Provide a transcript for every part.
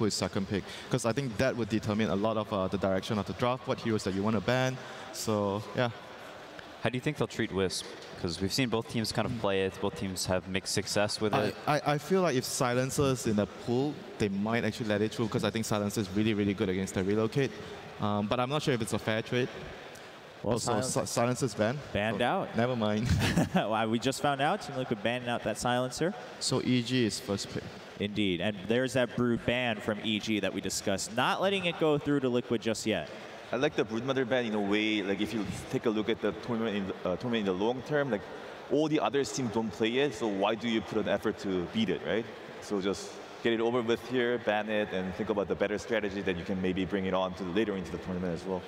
put his second pick. Because I think that would determine a lot of the direction of the draft, what heroes that you want to ban. So, yeah. How do you think they'll treat Wisp? Because we've seen both teams kind of play it. Both teams have mixed success with it. I feel like if Silencer's in the pool, they might actually let it through because I think Silencer is really, really good against the relocate. But I'm not sure if it's a fair trade. Well, also, Silencer's banned. Banned out. Never mind. Well, we just found out Team Liquid banning out that Silencer. So EG is first pick. Indeed. And there's that Brood ban from EG that we discussed. Not letting it go through to Liquid just yet. I like the Broodmother ban in a way, like if you take a look at the tournament in the long term, like all the other teams don't play it, so why do you put an effort to beat it, right? So just get it over with here, ban it, and think about the better strategy that you can maybe bring it on to later into the tournament as well.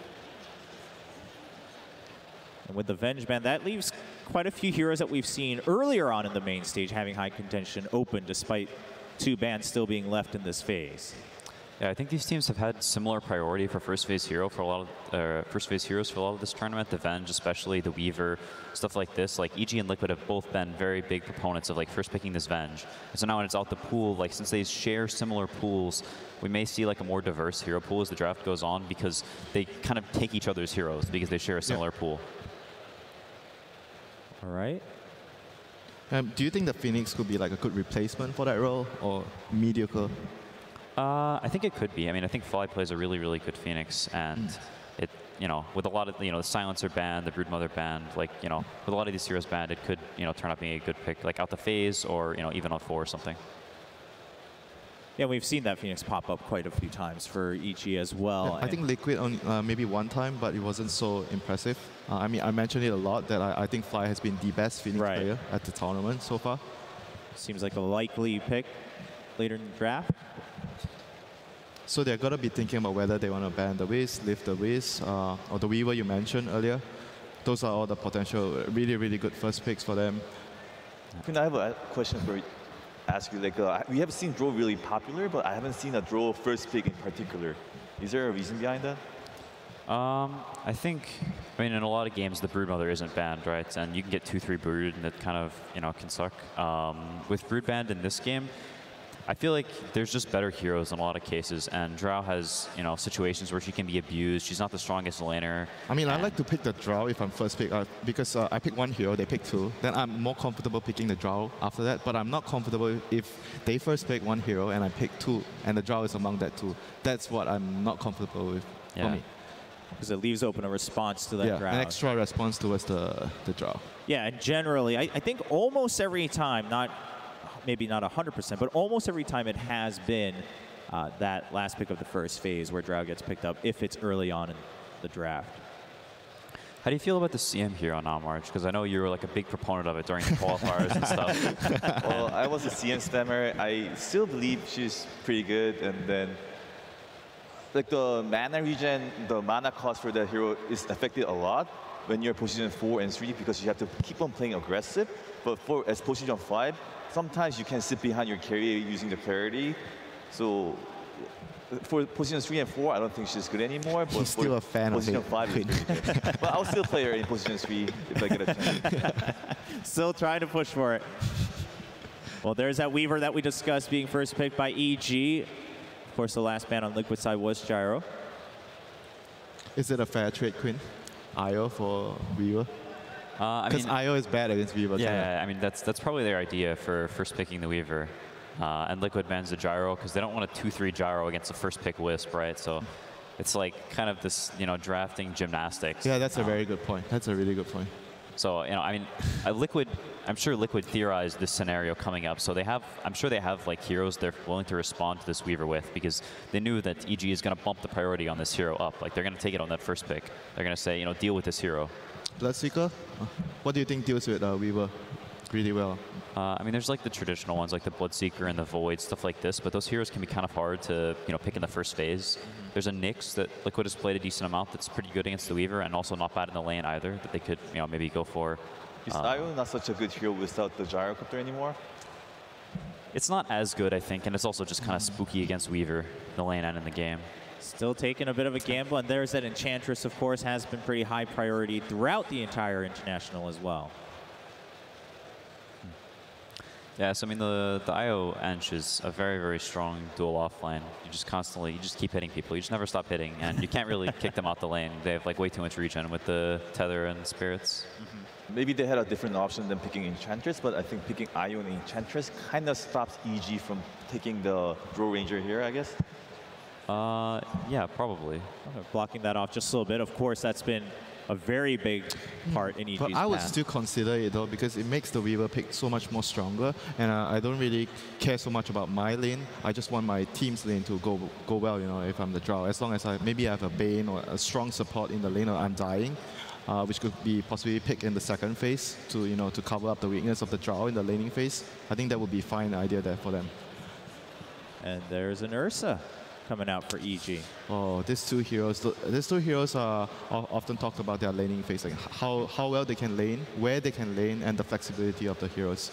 And with the Venge ban, that leaves quite a few heroes that we've seen earlier on in the main stage having high contention open, despite 2 bans still being left in this phase. Yeah, I think these teams have had similar priority for first phase hero for a lot of first phase heroes for a lot of this tournament. The Venge, especially the Weaver, stuff like this. Like EG and Liquid have both been very big proponents of like first picking this Venge. And so now when it's out the pool, like since they share similar pools, we may see like a more diverse hero pool as the draft goes on because they kind of take each other's heroes because they share a similar pool. All right. Do you think the Phoenix could be like a good replacement for that role or mediocre? I think it could be. I mean, I think Fly plays a really, really good Phoenix, and it, you know, with a lot of, the Silencer band, the Broodmother band, like, with a lot of these heroes banned, it could, turn out being a good pick, like out the phase or, even on 4 or something. Yeah, we've seen that Phoenix pop up quite a few times for EG as well. Yeah, I think Liquid on maybe one time, but it wasn't so impressive. I mean, I mentioned it a lot that I think Fly has been the best Phoenix player at the tournament so far. Seems like a likely pick later in the draft. So they're going to be thinking about whether they want to ban the Wisp, lift the Wisp, or the Weaver you mentioned earlier. Those are all the potential really, really good first picks for them. I have a question for you. Ask you, like, we have seen draw really popular, but I haven't seen a draw first pick in particular. Is there a reason behind that? I think, in a lot of games, the Broodmother isn't banned, right? And you can get 2-3 Brood, and it kind of, can suck. With Brood banned in this game, I feel like there's just better heroes in a lot of cases, and Drow has, situations where she can be abused. She's not the strongest laner. I mean, I like to pick the Drow if I'm first pick, because I pick one hero, they pick 2. Then I'm more comfortable picking the Drow after that, but I'm not comfortable if they first pick one hero and I pick 2, and the Drow is among that 2. That's what I'm not comfortable with for me. Because it leaves open a response to that Drow. An extra response towards the Drow. Yeah, and generally, I think almost every time, maybe not 100%, but almost every time it has been that last pick of the first phase where Drow gets picked up if it's early on in the draft. How do you feel about the CM hero now, March? Because I know you were like a big proponent of it during the qualifiers and stuff. Well, I was a CM spammer. I still believe she's pretty good, and then like the mana regen, the mana cost for that hero is affected a lot when you're position 4 and 3 because you have to keep on playing aggressive. But as position 5, sometimes you can sit behind your carry using the clarity. So for position 3 and 4, I don't think she's good anymore. But he's still a fan of position 5 is pretty good. But I'll still play her in position 3 if I get a chance. Still trying to push for it. Well, there's that Weaver that we discussed being first picked by EG. Of course, the last ban on Liquid side was Gyro. Is it a fair trade, Quinn? IO for Weaver? Because IO is bad against Weaver. Yeah, I mean, that's probably their idea for first picking the Weaver. And Liquid bans the Gyro because they don't want a 2-3 Gyro against a first pick Wisp, right? So it's like kind of this, drafting gymnastics. Yeah, that's a very good point. That's a really good point. So, I mean, I'm sure Liquid theorized this scenario coming up. So I'm sure they have like heroes they're willing to respond to this Weaver with because they knew that EG is going to bump the priority on this hero up. Like they're going to take it on that first pick. They're going to say, deal with this hero. Bloodseeker, what do you think deals with Weaver really well? I mean, there's like the traditional ones, like the Bloodseeker and the Void, stuff like this. But those heroes can be kind of hard to, pick in the first phase. There's a Nyx that Liquid has played a decent amount that's pretty good against the Weaver and also not bad in the lane either that they could, maybe go for. Is Io not such a good hero without the Gyrocopter anymore? It's not as good, I think, and it's also just kind of spooky against Weaver in the lane and in the game. Still taking a bit of a gamble, and there's that Enchantress, of course, has been pretty high priority throughout the entire International as well. Yeah, so I mean the IO Ench is a very, very strong dual off lane. You just keep hitting people. You just never stop hitting, and you can't really kick them out the lane. They have like way too much regen with the tether and spirits. Maybe they had a different option than picking Enchantress, but I think picking IO and Enchantress kind of stops EG from taking the Draw Ranger here, I guess. Yeah, probably. Blocking that off just a little bit. Of course, that's been a very big part in EG's But I would path. still consider it though, because it makes the Weaver pick so much more stronger, and I don't really care so much about my lane. I just want my team's lane to go well, you know, if I'm the Drow. As long as I have a Bane or a strong support in the lane or I'm dying, which could be possibly picked in the second phase to, you know, to cover up the weakness of the Drow in the laning phase. I think that would be fine idea there for them. And there's an Ursa coming out for EG. Oh, these two heroes are often talked about their laning phase, like how well they can lane, where they can lane, and the flexibility of the heroes.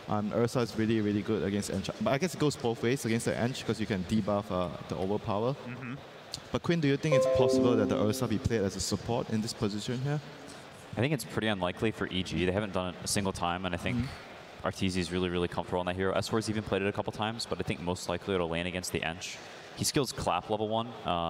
Ursa is really, really good against Ench. But I guess it goes both ways against the Ench because you can debuff the overpower. But Quinn, do you think it's possible that the Ursa be played as a support in this position here? I think it's pretty unlikely for EG. They haven't done it a single time, and I think Arteezy is really, really comfortable on that hero. S4's even played it a couple times, but I think most likely it'll lane against the Ench. He skills Clap level 1,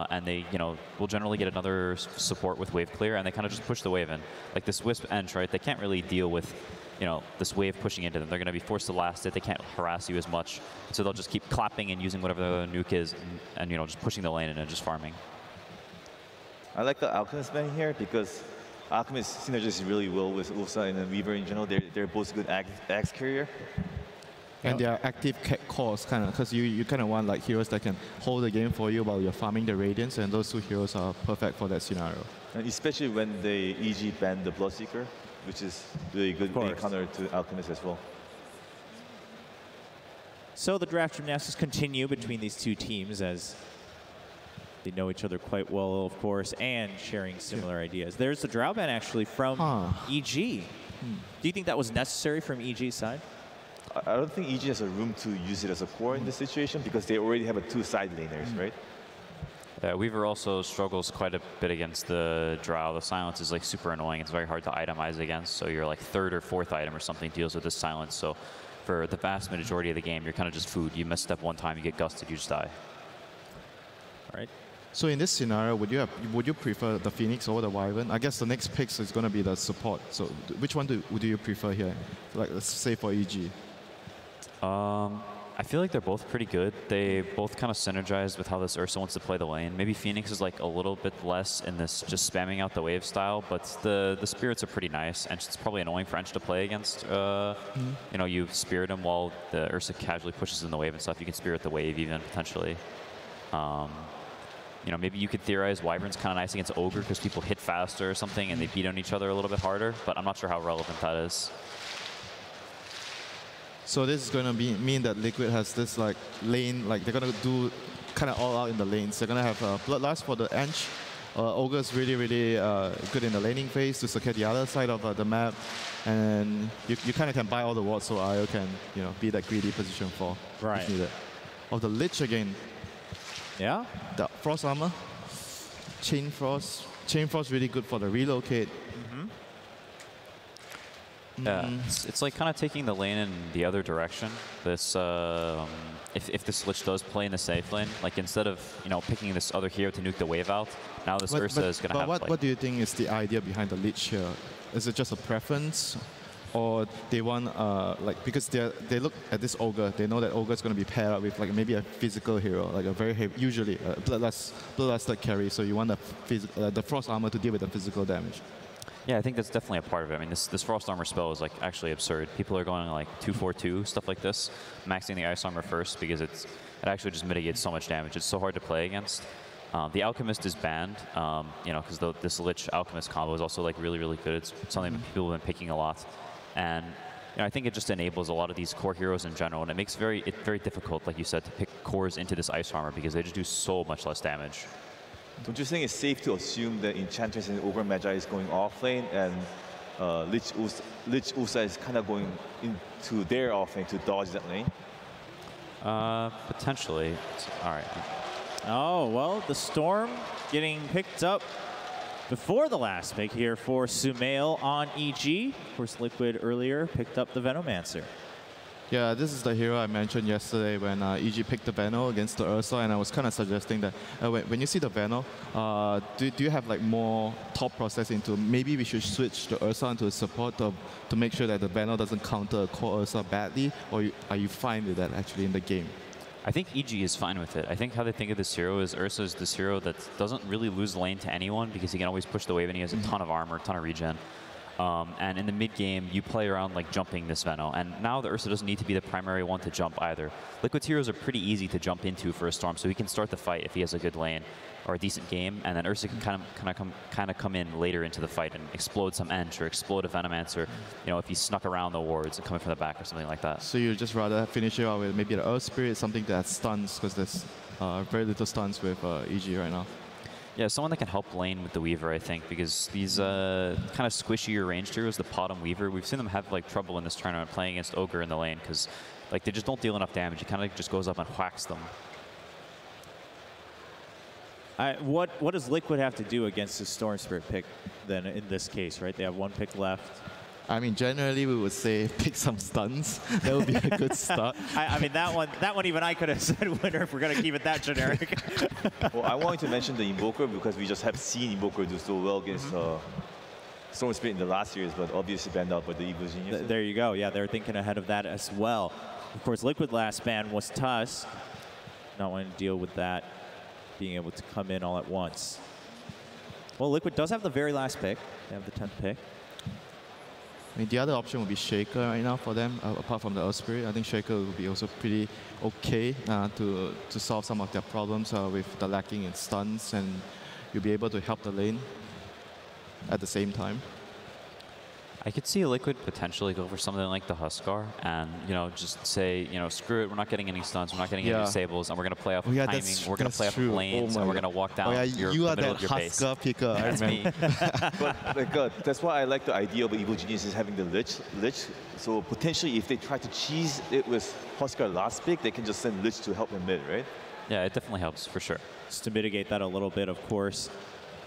and they, you know, will generally get another support with wave clear, and they kind of just push the wave in. Like this Wisp Ench, right? They can't really deal with, you know, this wave pushing into them. They're going to be forced to last it. They can't harass you as much, so they'll just keep clapping and using whatever the nuke is, and you know, just pushing the lane in and just farming. I like the Alchemist man here because Alchemist synergizes really well with Ursa and Weaver in general. They're both good axe carrier. And they are active cores, kind of, because you kind of want like heroes that can hold the game for you while you're farming the Radiance, and those two heroes are perfect for that scenario. And especially when they EG ban the Bloodseeker, which is really good counter to Alchemist as well. So the draft gymnastics continue between these two teams as they know each other quite well, of course, and sharing similar ideas. There's the Drow ban actually from EG. Do you think that was necessary from EG's side? I don't think EG has a room to use it as a core in this situation because they already have two side laners, right? Yeah, Weaver also struggles quite a bit against the Drow. The silence is like super annoying. It's very hard to itemize against. So your like third or fourth item or something deals with this silence. So for the vast majority of the game, you're kind of just food. You miss step one time, you get gusted, you just die. All right. So in this scenario, would you prefer the Phoenix over the Wyvern? I guess the next pick is going to be the support. So which one do you prefer here? Like let's say for EG. I feel like they're both pretty good. They both kind of synergize with how this Ursa wants to play the lane. Maybe Phoenix is like a little bit less in this just spamming out the wave style, but the spirits are pretty nice, and it's probably annoying for Ench to play against. You know, you spirit him while the Ursa casually pushes in the wave and stuff. You can spirit the wave even potentially. You know, maybe you could theorize Wyvern's kind of nice against Ogre because people hit faster or something and they beat on each other a little bit harder, but I'm not sure how relevant that is. So this is going to mean that Liquid has this like lane, like they're going to do kind of all out in the lanes. They're going to have Bloodlust for the Ench. Ogre's really, really good in the laning phase to secure the other side of the map. And you kind of can buy all the wards so IO can, you know, be that greedy position for if needed. Of the Lich again. Yeah. The Frost Armor. Chain Frost. Chain Frost really good for the relocate. Yeah, it's like kind of taking the lane in the other direction. This, if this Lich does play in the safe lane, like instead of, you know, picking this other hero to nuke the wave out, now this Ursa is going to have But what do you think is the idea behind the Lich here? Is it just a preference? Or they want, like, because they look at this Ogre, they know that Ogre is going to be paired up with like maybe a physical hero, like a very heavy, usually bloodlust carry, so you want the Frost Armor to deal with the physical damage. Yeah, I think that's definitely a part of it. I mean, this Frost Armor spell is like actually absurd. People are going like 2-4-2, stuff like this, maxing the Ice Armor first because it actually just mitigates so much damage. It's so hard to play against. The Alchemist is banned, you know, because this Lich Alchemist combo is also like really, really good. It's something that people have been picking a lot. And you know, I think it just enables a lot of these core heroes in general, and it makes it very difficult, like you said, to pick cores into this Ice Armor because they just do so much less damage. Don't you think it's safe to assume that Enchantress and Ogre Magi is going off lane and Lich Ursa is kind of going into their off lane to dodge that lane? Potentially. All right. Oh, well, the Storm getting picked up before the last pick here for Sumail on EG. Of course, Liquid earlier picked up the Venomancer. Yeah, this is the hero I mentioned yesterday when EG picked the Veno against the Ursa, and I was kind of suggesting that when you see the Veno, do you have like more thought process into maybe we should switch the Ursa into a support to make sure that the Veno doesn't counter a core Ursa badly, or are you fine with that actually in the game? I think EG is fine with it. I think how they think of this hero is Ursa is this hero that doesn't really lose lane to anyone because he can always push the wave and he has a ton of armor, a ton of regen. And in the mid game, you play around like jumping this Veno. And now the Ursa doesn't need to be the primary one to jump either. Liquid's heroes are pretty easy to jump into for a Storm, so he can start the fight if he has a good lane or a decent game. And then Ursa can kind of come in later into the fight and explode some Ench or explode a Venomancer, you know, if he snuck around the wards and coming from the back or something like that. So you just rather finish it out with maybe the Earth Spirit, something that stuns, because there's very little stuns with EG right now. Yeah, someone that can help lane with the Weaver, I think, because these kind of squishier ranged heroes, the Pot and Weaver, we've seen them have like trouble in this tournament playing against Ogre in the lane because like they just don't deal enough damage. He kind of just goes up and whacks them. What does Liquid have to do against the Storm Spirit pick then in this case, right? They have one pick left. I mean, generally we would say pick some stuns. That would be a good start. I mean, that one even I could have said winner if we're going to keep it that generic. Well, I wanted to mention the Invoker because we just have seen Invoker do so well against Storm Spirit in the last series, but obviously banned out by the Evil Genius. There you go. Yeah, they're thinking ahead of that as well. Of course, Liquid last ban was Tusk. Not wanting to deal with that, being able to come in all at once. Well, Liquid does have the very last pick. They have the 10th pick. I mean, the other option would be Shaker right now for them, apart from the Earth Spirit. I think Shaker would be also pretty okay to solve some of their problems with the lacking in stuns, and you'll be able to help the lane at the same time. I could see Liquid potentially go for something like the Huskar and, you know, just say, you know, screw it, we're not getting any stuns, we're not getting any disables, and we're going to play off of timing, we're going to play off of lanes, and we're going to walk down you are the middle that of your base. Huskar picker. That's me. But like, that's why I like the idea of Evil Genius is having the Lich. So potentially, if they try to cheese it with Huskar last pick, they can just send Lich to help them mid, right? Yeah, it definitely helps for sure. Just to mitigate that a little bit, of course.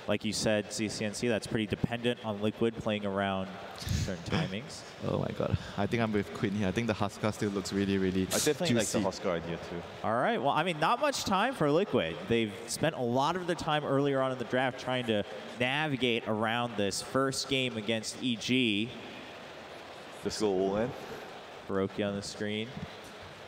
Like you said, CCNC, that's pretty dependent on Liquid playing around certain timings. Oh my god. I think I'm with Quinn here. I think the Huskar still looks really, really I definitely juicy. like the Huskar idea too. All right. Well, I mean, not much time for Liquid. They've spent a lot of their time earlier on in the draft trying to navigate around this first game against EG. Just go all in. Hiroki on the screen.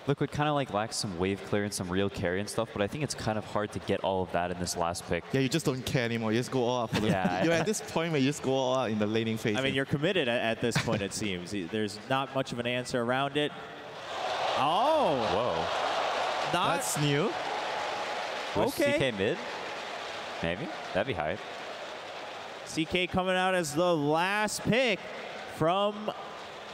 Liquid kind of like lacks some wave clearance, some real carry and stuff, but I think it's kind of hard to get all of that in this last pick. Yeah, you just don't care anymore. You just go all out. For you're at this point where you just go all out in the laning phase. I mean, you're committed at this point, it seems. There's not much of an answer around it. Oh! Whoa. That's new. Okay. CK mid? Maybe? That'd be hype. CK coming out as the last pick from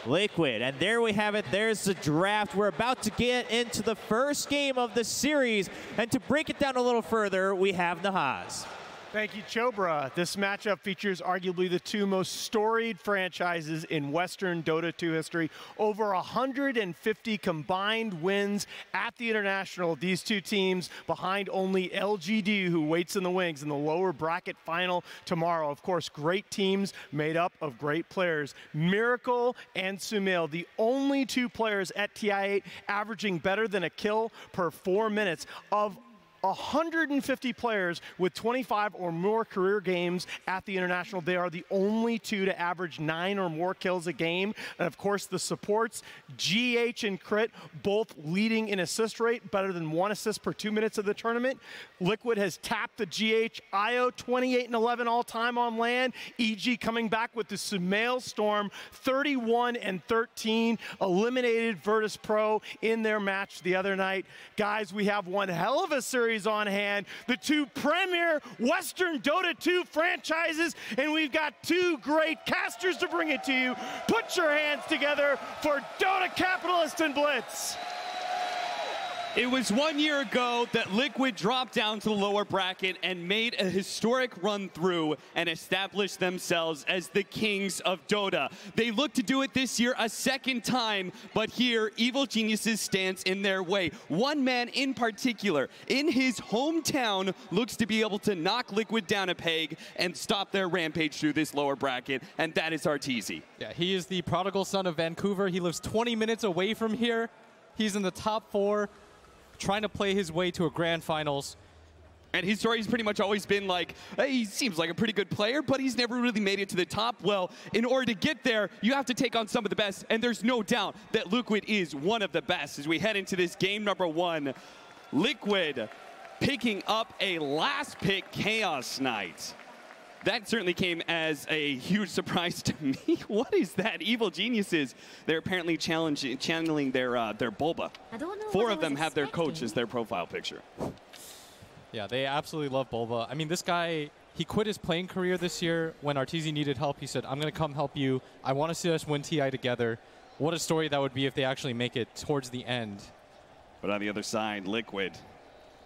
Liquid. And there we have it. There's the draft. We're about to get into the first game of the series. And to break it down a little further, we have Nahaz. Thank you, Chobra. This matchup features arguably the two most storied franchises in Western Dota 2 history. Over 150 combined wins at the International. These two teams behind only LGD, who waits in the wings in the lower bracket final tomorrow. Of course, great teams made up of great players. Miracle and Sumail, the only two players at TI8 averaging better than a kill per 4 minutes. Of 150 players with 25 or more career games at the International, they are the only two to average 9 or more kills a game. And of course, the supports, GH and Crit, both leading in assist rate, better than 1 assist per 2 minutes of the tournament. Liquid has tapped the GH IO 28 and 11 all time on land. EG coming back with the Sumail Storm 31 and 13, eliminated Virtus Pro in their match the other night. Guys, we have one hell of a series on hand, the two premier Western Dota 2 franchises, and we've got two great casters to bring it to you. Put your hands together for Dota Capitalist and Blitz. It was 1 year ago that Liquid dropped down to the lower bracket and made a historic run through and established themselves as the kings of Dota. They look to do it this year a second time, but here, Evil Geniuses stands in their way. One man in particular, in his hometown, looks to be able to knock Liquid down a peg and stop their rampage through this lower bracket, and that is Arteezy. Yeah, he is the prodigal son of Vancouver. He lives 20 minutes away from here. He's in the top 4. Trying to play his way to a grand finals. And his story's pretty much always been like, hey, he seems like a pretty good player, but he's never really made it to the top. Well, in order to get there, you have to take on some of the best, and there's no doubt that Liquid is one of the best. As we head into this game number 1, Liquid picking up a last pick Chaos Knight. That certainly came as a huge surprise to me. What is that? Evil Geniuses. They're apparently channeling their Bulba. 4 of them have their coach as their profile picture. Yeah, they absolutely love Bulba. I mean, this guy, he quit his playing career this year when Arteezy needed help. He said, I'm going to come help you. I want to see us win TI together. What a story that would be if they actually make it towards the end. But on the other side, Liquid.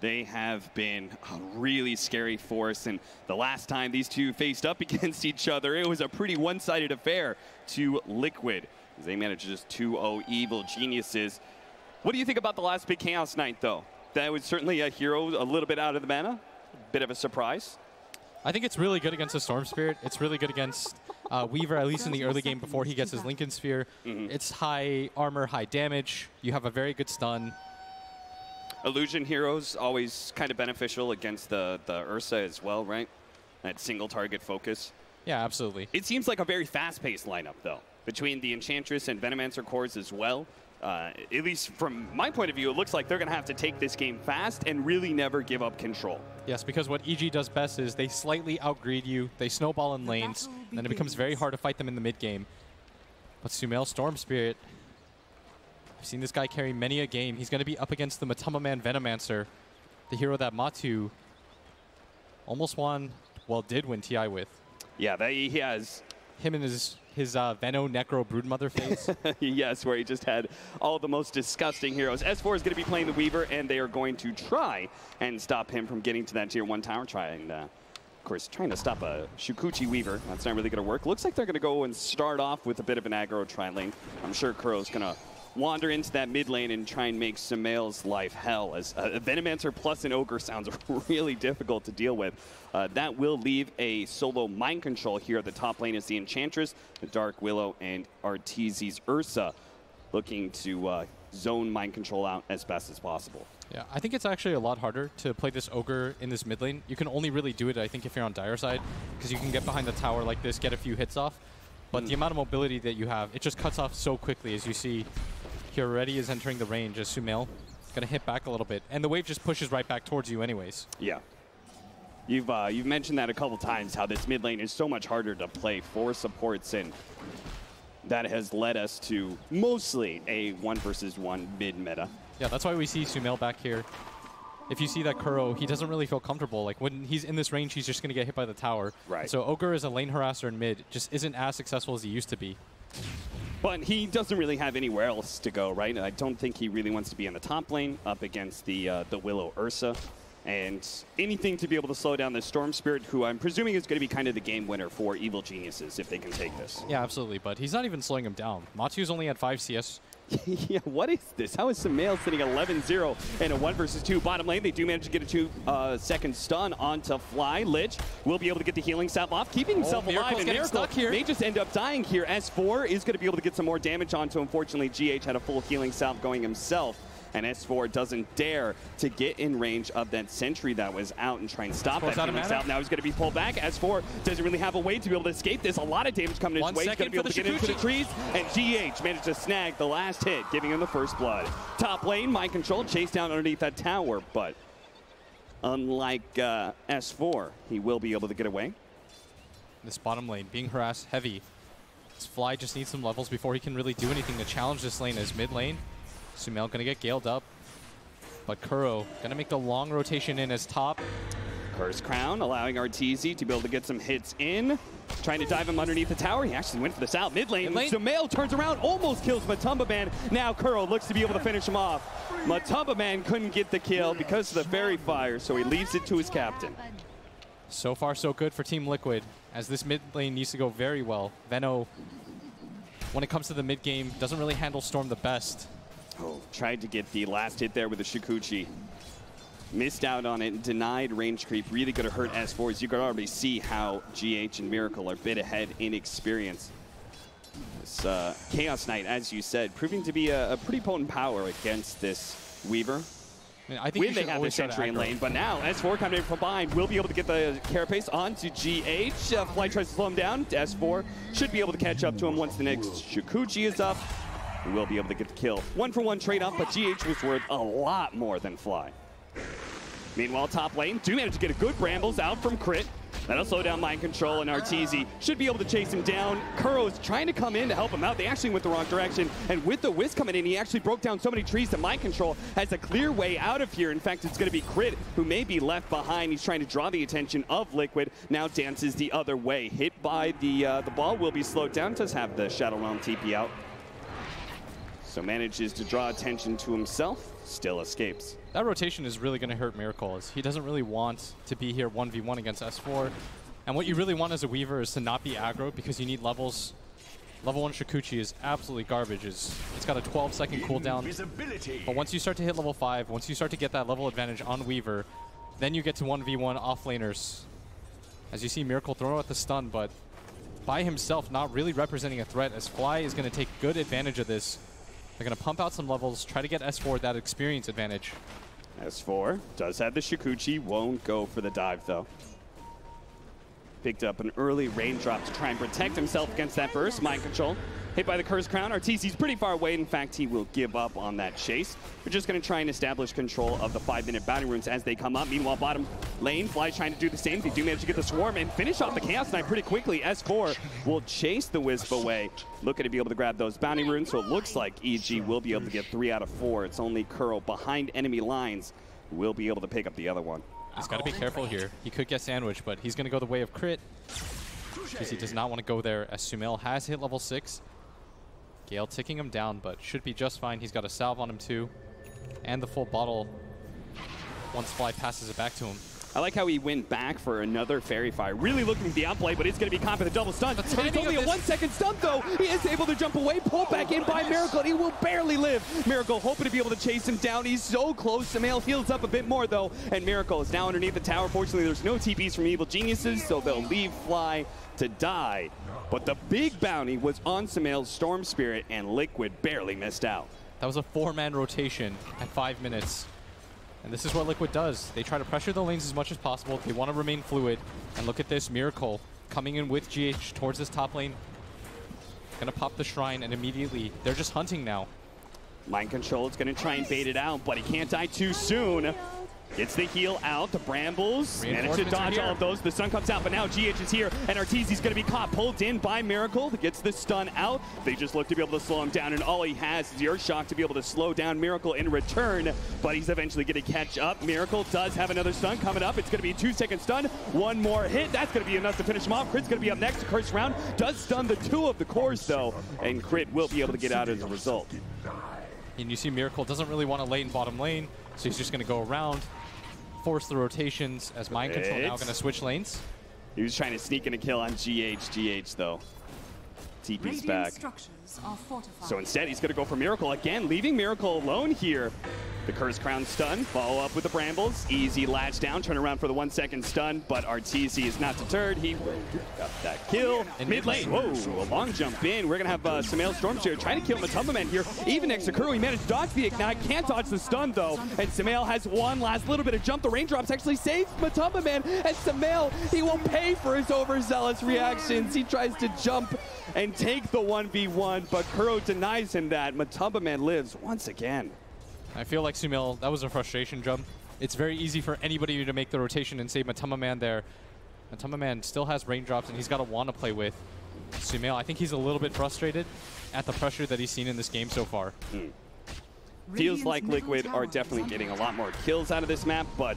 They have been a really scary force, and the last time these two faced up against each other, it was a pretty one-sided affair to Liquid. They managed to just 2-0 Evil Geniuses. What do you think about the last big Chaos Knight, though? That was certainly a hero a little bit out of the mana, bit of a surprise. I think it's really good against the Storm Spirit. It's really good against Weaver, at least in the early game before he gets his Lincoln Sphere. It's high armor, high damage. You have a very good stun. Illusion heroes always kind of beneficial against the Ursa as well, right? That single target focus. Yeah, absolutely. It seems like a very fast-paced lineup, though, between the Enchantress and Venomancer cores as well. At least from my point of view, it looks like they're going to have to take this game fast and really never give up control. Yes, because what EG does best is they slightly outgreed you, they snowball in lanes, and then it becomes very hard to fight them in the mid game. But Sumail Storm Spirit, I've seen this guy carry many a game. He's going to be up against the Matama Man Venomancer, the hero that Matu almost won, well, did win TI with. Yeah, he has. Him and his Veno Necro Broodmother face. Yes, where he just had all the most disgusting heroes. S4 is going to be playing the Weaver, and they are going to try and stop him from getting to that tier 1 tower. Of course, trying to stop a Shukuchi Weaver. That's not really going to work. Looks like they're going to go and start off with a bit of an aggro tri-lane. I'm sure Kuro's going to wander into that mid lane and try and make Sumail's life hell, as a Venomancer plus an Ogre sounds really difficult to deal with. That will leave a solo mind control here at the top lane as the Enchantress, the Dark Willow, and Arteezy's Ursa looking to zone mind control out as best as possible. Yeah, I think it's actually a lot harder to play this Ogre in this mid lane. You can only really do it, I think, if you're on Dire side, because you can get behind the tower like this, get a few hits off. But the amount of mobility that you have, it just cuts off so quickly. As you see, he already is entering the range as Sumail going to hit back a little bit. And the wave just pushes right back towards you anyways. Yeah. You've mentioned that a couple times, how this mid lane is so much harder to play for supports, and that has led us to mostly a 1 versus 1 mid meta. Yeah, that's why we see Sumail back here. If you see that Kuro, he doesn't really feel comfortable. Like, when he's in this range, he's just going to get hit by the tower. Right. So Ogre is a lane harasser in mid, just isn't as successful as he used to be. But he doesn't really have anywhere else to go, right? I don't think he really wants to be in the top lane up against the Willow Ursa. And anything to be able to slow down the Storm Spirit, who I'm presuming is going to be kind of the game winner for Evil Geniuses if they can take this. Yeah, absolutely. But he's not even slowing him down. Matu's only at 5 CS. Yeah, what is this? How is Sumail sitting 11-0 in a 1 versus 2 bottom lane? They do manage to get a 2-second stun onto Fly. Lich will be able to get the healing salve off, keeping himself alive. And getting stuck here. May just end up dying here. S4 is going to be able to get some more damage onto him. Unfortunately, GH had a full healing salve going himself. And S4 doesn't dare to get in range of that sentry that was out and try and stop that healing salve. Now he's going to be pulled back. S4 doesn't really have a way to be able to escape this. A lot of damage coming his way. He's going to be able to get into the trees. And GH managed to snag the last hit, giving him the first blood. Top lane, mind control, chase down underneath that tower. But unlike S4, he will be able to get away. This bottom lane being harassed heavy. This Fly just needs some levels before he can really do anything to challenge this lane as mid lane. Sumail going to get galed up, but Kuro going to make the long rotation in as top. Curse Crown allowing Arteezy to be able to get some hits in. Trying to dive him underneath the tower. He actually went for the south mid lane. Sumail turns around, almost kills Matumba Man. Now Curl looks to be able to finish him off. Matumba Man couldn't get the kill because of the Fairy Fire, so he leaves it to his captain. So far, so good for Team Liquid, as this mid lane needs to go very well. Veno, when it comes to the mid game, doesn't really handle Storm the best. Oh, tried to get the last hit there with the Shikuchi. Missed out on it, denied range creep. Really going to hurt S4. As you can already see how GH and Miracle are a bit ahead in experience. This Chaos Knight, as you said, proving to be a pretty potent power against this Weaver. I think when they have the Sentry in lane, but now S4 coming in from behind will be able to get the carapace onto GH. Flight tries to slow him down. S4 should be able to catch up to him once the next Shikuchi is up. He will be able to get the kill. 1-for-1 trade up, but GH was worth a lot more than Fly. Meanwhile, top lane do manage to get a good Brambles out from Crit. That'll slow down Mind Control, and Arteezy should be able to chase him down. Kuro's trying to come in to help him out. They actually went the wrong direction, and with the Whisk coming in, he actually broke down so many trees that Mind Control has a clear way out of here. In fact, it's going to be Crit who may be left behind. He's trying to draw the attention of Liquid. Now dances the other way. Hit by the ball, will be slowed down. Does have the Shadow Realm TP out. So manages to draw attention to himself. Still escapes. That rotation is really going to hurt Miracle, as he doesn't really want to be here 1v1 against S4. And what you really want as a Weaver is to not be aggro, because you need levels. Level 1 Shikuchi is absolutely garbage. It's got a 12-second cooldown. But once you start to hit level 5, once you start to get that level advantage on Weaver, then you get to 1v1 off-laners. As you see Miracle throw out the stun, but by himself not really representing a threat, as Fly is going to take good advantage of this. They're going to pump out some levels, try to get S4 that experience advantage. S4 does have the Shikuchi, won't go for the dive though. Picked up an early raindrop to try and protect himself against that burst. Mind Control hit by the Curse Crown. Arteezy's pretty far away. In fact, he will give up on that chase. We're just going to try and establish control of the 5-minute bounty runes as they come up. Meanwhile, bottom lane, Fly's trying to do the same. They do manage to get the Swarm and finish off the Chaos Knight pretty quickly. S4 will chase the Wisp away, looking to be able to grab those bounty runes. So it looks like EG will be able to get 3 out of 4. It's only Kuro behind enemy lines who will be able to pick up the other one. He's got to be careful here. He could get sandwiched, but he's going to go the way of Crit, because he does not want to go there, as Sumail has hit level 6. Gale ticking him down, but should be just fine. He's got a salve on him too, and the full bottle once Fly passes it back to him. I like how he went back for another Fairy Fire. Really looking for the outplay, but it's going to be caught with a double stun. But it's only a 1-second stun, though. He is able to jump away, pull back in by Miracle, and he will barely live. Miracle hoping to be able to chase him down. He's so close. Sumail heals up a bit more, though, and Miracle is now underneath the tower. Fortunately, there's no TPs from Evil Geniuses, so they'll leave Fly to die. But the big bounty was on Sumail's Storm Spirit, and Liquid barely missed out. That was a 4-man rotation at 5 minutes. And this is what Liquid does. They try to pressure the lanes as much as possible. They want to remain fluid. And look at this, Miracle coming in with GH towards this top lane. Gonna pop the Shrine, and immediately they're just hunting now. Mind Control is gonna try and bait it out, but he can't die too soon. Gets the heal out. The Brambles manage to dodge all of those. The stun comes out, but now GH is here, and Arteezy's going to be caught, pulled in by Miracle. Gets the stun out. They just look to be able to slow him down, and all he has is Earth Shock to be able to slow down Miracle in return, but he's eventually going to catch up. Miracle does have another stun coming up. It's going to be a 2-second stun. One more hit. That's going to be enough to finish him off. Crit's going to be up next. Curse Round does stun the 2 of the cores, though, and Crit will be able to get out as a result. And you see Miracle doesn't really want to lane bottom lane, so he's just going to go around, force the rotations, as Mind Control now going to switch lanes. He was trying to sneak in a kill on GH though. TP's back. So instead, he's going to go for Miracle again, leaving Miracle alone here. The Curse Crown stun, follow up with the Brambles. Easy latch down, turn around for the 1-second stun, but Arteezy is not deterred. He will pick up that kill. Mid lane, whoa, a long jump in. We're going to have Sumail Stormshare trying to kill Matumba Man here. Even next to Kuro, he managed to dodge the Ignite. Can't dodge the stun, though. And Sumail has one last little bit of jump. The raindrops actually saved Matumba Man. And Sumail, he will pay for his overzealous reactions. He tries to jump and take the 1v1, but Kuro denies him that. Matumba Man lives once again. I feel like Sumail, that was a frustration jump. It's very easy for anybody to make the rotation and save Matumba Man there. Matumba Man still has raindrops, and he's got a wand to play with. Sumail, I think he's a little bit frustrated at the pressure that he's seen in this game so far. Feels like Liquid are definitely getting a lot more kills out of this map, but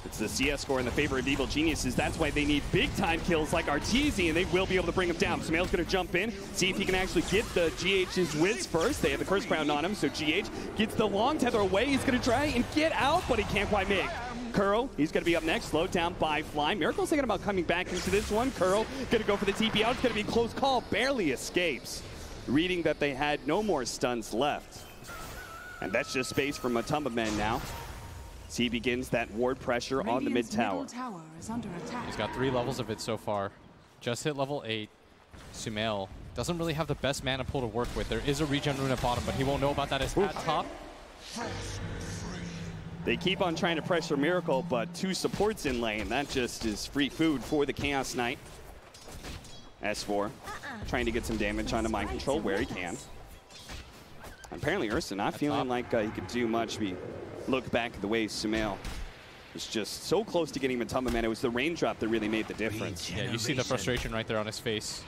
It's the CS score in the favor of Evil Geniuses. That's why they need big-time kills like Arteezy, and they will be able to bring him down. Sumail's going to jump in, see if he can actually get the GH's Wiz first. They have the Curse Crown on him, so GH gets the long tether away. He's going to try and get out, but he can't quite make. Kuro, he's going to be up next, slowed down by Fly. Miracle's thinking about coming back into this one. Kuro going to go for the TP out. It's going to be a close call, barely escapes. Reading that they had no more stuns left. And that's just space for Matumbamen now. He begins that ward pressure on the mid tower. He's got 3 levels of it so far. Just hit level 8. Sumail doesn't really have the best mana pool to work with. There is a regen rune at bottom, but he won't know about that as at top. They keep on trying to pressure Miracle, but 2 supports in lane. That just is free food for the Chaos Knight. S4 trying to get some damage onto Mind Control where he can. Apparently Ursa not feeling like he could do much. We look back at the way Sumail was just so close to getting Matumbamen. It was the raindrop that really made the difference. Yeah, you see the frustration right there on his face.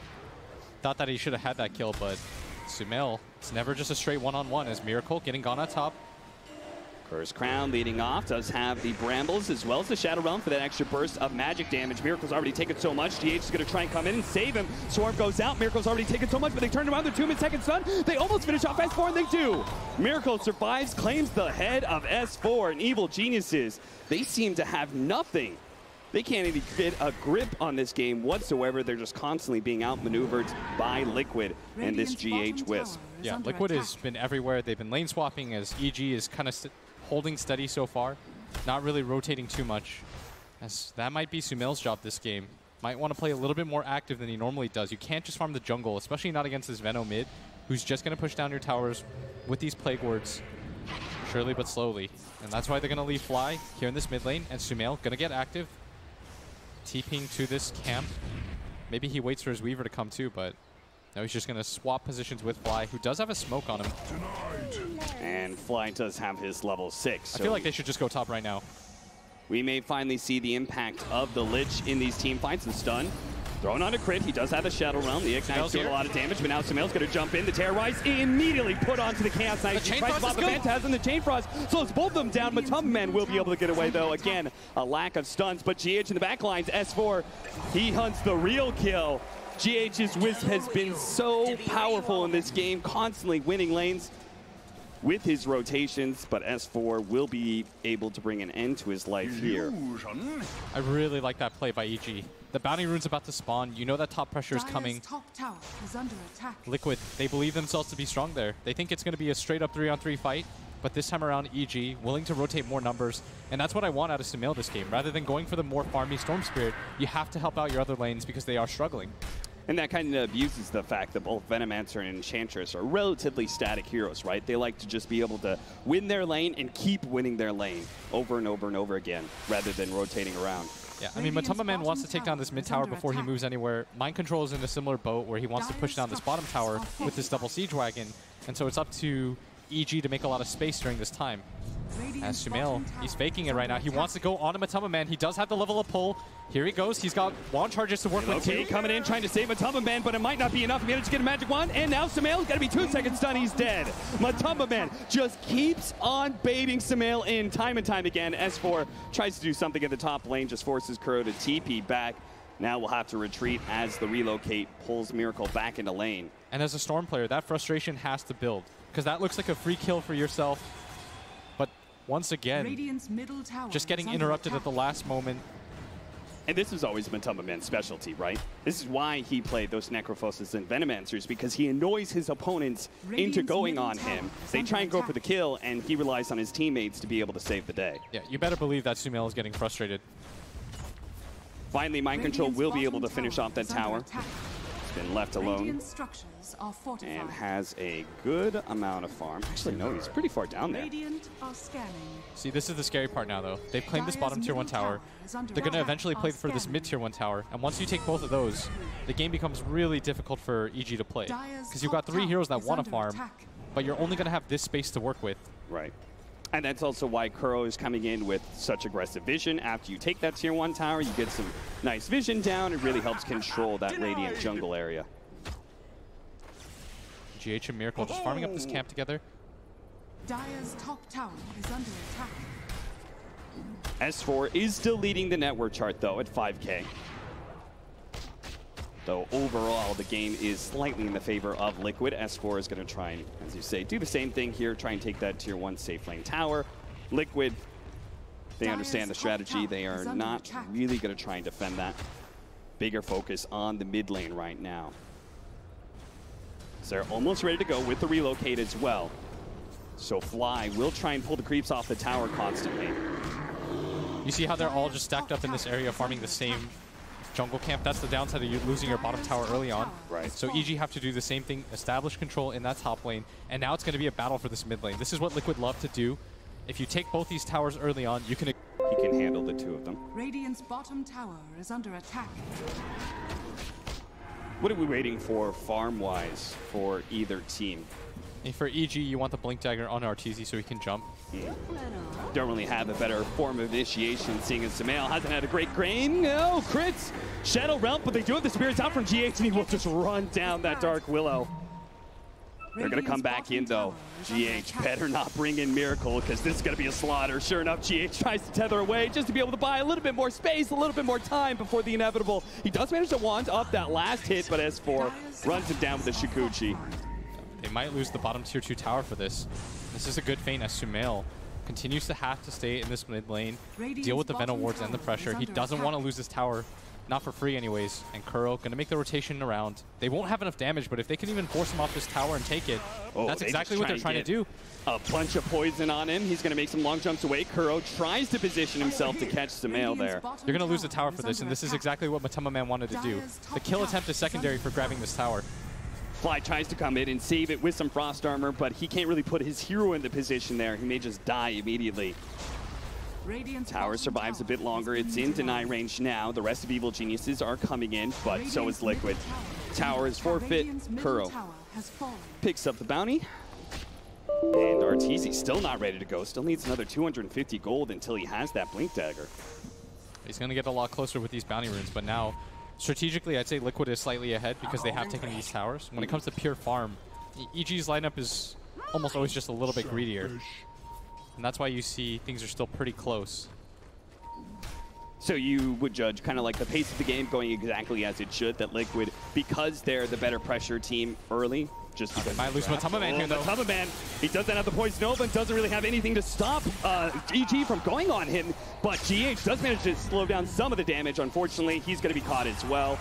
Thought that he should have had that kill, but Sumail, it's never just a straight one-on-one as Miracle getting gone on top. Curse Crown leading off, does have the Brambles as well as the Shadow Realm for that extra burst of magic damage. Miracle's already taken so much. GH is going to try and come in and save him. Swarm goes out. Miracle's already taken so much, but they turn around. They're 2 mid-second stun. They almost finish off S4, and they do. Miracle survives, claims the head of S4, and Evil Geniuses, they seem to have nothing. They can't even get a grip on this game whatsoever. They're just constantly being outmaneuvered by Liquid and this GH Wisp. Yeah, Liquid has been everywhere. They've been lane swapping as EG is kind of holding steady so far, not really rotating too much. As that might be Sumail's job this game. Might want to play a little bit more active than he normally does. You can't just farm the jungle, especially not against this Veno mid, who's just going to push down your towers with these Plague Wards, surely but slowly. And that's why they're going to leave Fly here in this mid lane, and Sumail going to get active, TPing to this camp. Maybe he waits for his Weaver to come too, but now he's just going to swap positions with Fly, who does have a smoke on him. And Fly does have his level 6. So I feel like they should just go top right now. We may finally see the impact of the Lich in these team fights. And stun thrown on a crit. He does have the Shadow Realm. The Ignite's doing a lot of damage, but now Sumail's going to jump in. The Terrorize immediately put onto the Chaos Knight. He tries to spot the Phantasm. The Chain Frost slows both of them down. Matumbamen will be able to get away, though. Again, a lack of stuns, but GH in the back lines, S4, he hunts the real kill. GH's Wisp has been so powerful in this game, constantly winning lanes with his rotations, but S4 will be able to bring an end to his life here. I really like that play by EG. The bounty rune's about to spawn. You know that top pressure is coming. Top tower is under attack. Liquid, they believe themselves to be strong there. They think it's going to be a straight-up 3-on-3 fight, but this time around, EG, willing to rotate more numbers, and that's what I want out of Sumail this game. Rather than going for the more farmy Storm Spirit, you have to help out your other lanes because they are struggling. And that kind of abuses the fact that both Venomancer and Enchantress are relatively static heroes, right? They like to just be able to win their lane and keep winning their lane over and over and over again, rather than rotating around. Yeah, I mean, Matumbamen wants to take down this mid tower before he moves anywhere. Mind Control is in a similar boat where he wants to push down this bottom tower with this double siege wagon, and so it's up to EG to make a lot of space during this time. As Sumail, he's faking it right now. He wants to go on to Matumbamen. He does have the level of pull. Here he goes. He's got wand charges to work with too. Coming in, trying to save Matumbamen, but it might not be enough. He managed to get a magic wand, and now Sumail's got to be 2 seconds stun. He's dead. Matumbamen just keeps on baiting Sumail in time and time again. S4 tries to do something at the top lane, just forces Kuro to TP back. Now we'll have to retreat as the relocate pulls Miracle back into lane. And as a Storm player, that frustration has to build, because that looks like a free kill for yourself. But once again, just getting interrupted at the last moment. And this is always Matumbamen's specialty, right? This is why he played those Necrophoses and Venomancers, because he annoys his opponents into going on him. They try and go for the kill, and he relies on his teammates to be able to save the day. Yeah, you better believe that Sumail is getting frustrated. Finally, Mind Control will be able to finish off that tower. It's been left alone and has a good amount of farm. Actually, no, he's pretty far down there. See, this is the scary part now, though. They've claimed this bottom tier 1 tower. They're going to eventually play for this mid tier 1 tower. And once you take both of those, the game becomes really difficult for EG to play. Because you've got 3 heroes that want to farm, but you're only going to have this space to work with. Right. And that's also why Kuro is coming in with such aggressive vision. After you take that tier 1 tower, you get some nice vision down. It really helps control that Radiant jungle area. GH and Miracle just farming up this camp together. Dire's top tower is under attack. S4 is still leading the network chart, though, at 5K. Though overall, the game is slightly in the favor of Liquid. S4 is going to try and, as you say, do the same thing here, try and take that tier 1 safe lane tower. Liquid, they understand the strategy. They are not really going to try and defend that. Bigger focus on the mid lane right now. So they're almost ready to go with the relocate as well. So Fly will try and pull the creeps off the tower constantly. You see how they're all just stacked up in this area farming the same jungle camp? That's the downside of you losing your bottom tower early on. Right. So EG have to do the same thing, establish control in that top lane, and now it's going to be a battle for this mid lane. This is what Liquid love to do. If you take both these towers early on, you can... He can handle the two of them. Radiant's bottom tower is under attack. What are we waiting for farm-wise for either team? And for EG, you want the Blink Dagger on Arteezy so he can jump. Don't really have a better form of initiation, seeing as Sumail hasn't had a great grain. No, crits! Shadow Realm, but they do have the spirits out from GH, and he will just run down that Dark Willow. They're going to come back in, though. GH better not bring in Miracle, because this is going to be a slaughter. Sure enough, GH tries to tether away just to be able to buy a little bit more space, a little bit more time before the inevitable. He does manage to wand up that last hit, but S4 runs him down with the Shikuchi. They might lose the bottom tier 2 tower for this. This is a good feint as Sumail continues to have to stay in this mid lane, deal with the Venom wards and the pressure. He doesn't want to lose this tower, not for free anyways. And Kuro going to make the rotation around. They won't have enough damage, but if they can even force him off this tower and take it, that's exactly what they're trying to do. A bunch of poison on him. He's going to make some long jumps away. Kuro tries to position himself to catch Sumail there. You're going to lose the tower for this, and this is exactly what Matama Man wanted to do. The kill attempt is secondary for grabbing this tower. Fly tries to come in and save it with some frost armor, but he can't really put his hero in the position there. He may just die immediately. Tower survives a bit longer. It's in deny range now. The rest of Evil Geniuses are coming in, but so is Liquid. Tower is forfeit. Kuro picks up the bounty. And Arteezy still not ready to go. Still needs another 250 gold until he has that Blink Dagger. He's going to get a lot closer with these bounty runes, but now strategically, I'd say Liquid is slightly ahead because they have taken these towers. When it comes to pure farm, EG's lineup is almost always just a little bit greedier. And that's why you see things are still pretty close. So you would judge kind of like the pace of the game going exactly as it should, that Liquid, because they're the better pressure team early, just because... They might lose Matama Man here, though. Matama Man, he doesn't have the Poison Nova and doesn't really have anything to stop EG from going on him, but GH does manage to slow down some of the damage. Unfortunately, he's going to be caught as well.